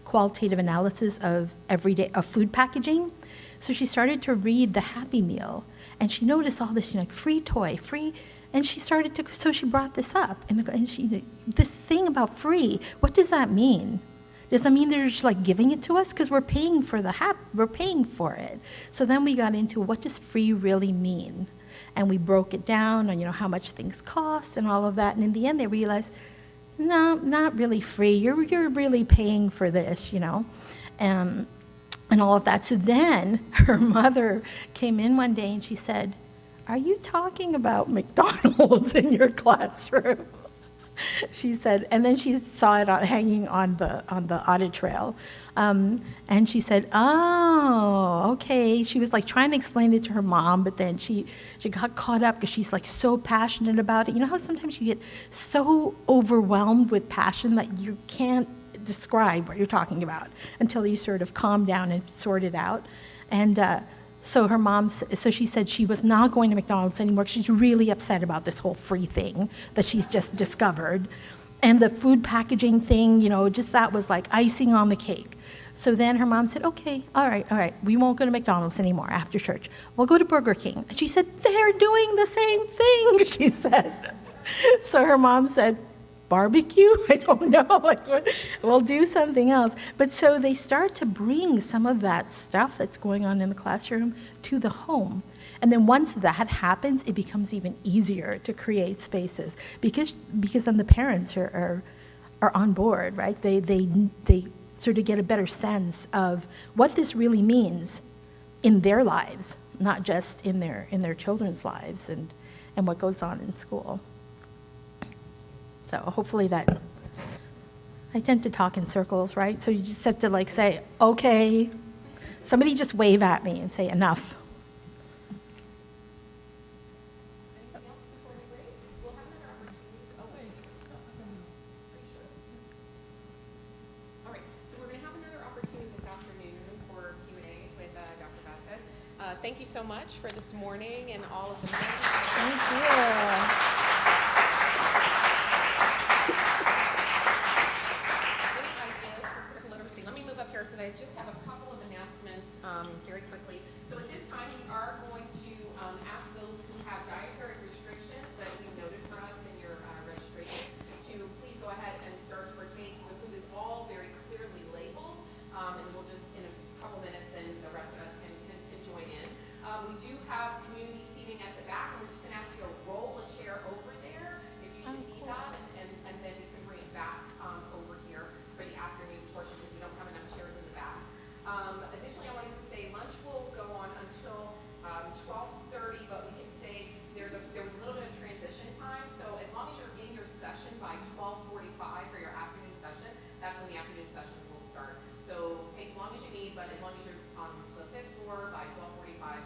qualitative analysis of food packaging. So she started to read the Happy Meal, and she noticed all this, free toy, free. And she started to, so she brought this up, and this thing about free, what does that mean? Does that mean they're just giving it to us? Because we're paying for we're paying for it. So then we got into what does free really mean? And we broke it down on, how much things cost and all of that. And in the end, they realized, no, not really free. You're really paying for this, and all of that. So then her mother came in one day and she said, "Are you talking about McDonald's in your classroom?" She said, and then she saw it hanging on the audit trail. And she said, "Oh, okay." She was trying to explain it to her mom, but then she got caught up because she's so passionate about it. You know how sometimes you get so overwhelmed with passion that you can't describe what you're talking about until you sort of calm down and sort it out. And so her mom, she said she was not going to McDonald's anymore. She's really upset about this whole free thing that she's just discovered. And the food packaging thing, just that was like icing on the cake. So then her mom said, "Okay, all right, we won't go to McDonald's anymore after church. We'll go to Burger King." And she said, "They're doing the same thing," she said. So her mom said, "Barbecue? I don't know. We'll do something else." But so they start to bring some of that stuff that's going on in the classroom to the home. And then once that happens, it becomes even easier to create spaces because then the parents are on board, right? They sort of get a better sense of what this really means in their lives, not just in their children's lives and what goes on in school. So hopefully that, I tend to talk in circles, right? So you just have to say, "Okay," somebody just wave at me and say, "Enough." Anything else before we break? We'll have another opportunity. Oh, wait. All right, so we're going to have another opportunity this afternoon for Q&A with Dr. Vasquez. Thank you so much for this morning and all of the Thank you. I just have a couple of announcements very quickly. So at this time, we are going to ask those who have dietary restrictions that you noted for us in your registration to please go ahead and start to partake. The food is all very clearly labeled, and we'll just, in a couple minutes, then the rest of us can join in. We do have community seating at the back, and we're just going to ask you to roll a chair sessions will start. So take as long as you need, but as long as you're on the 5th floor by 12:45,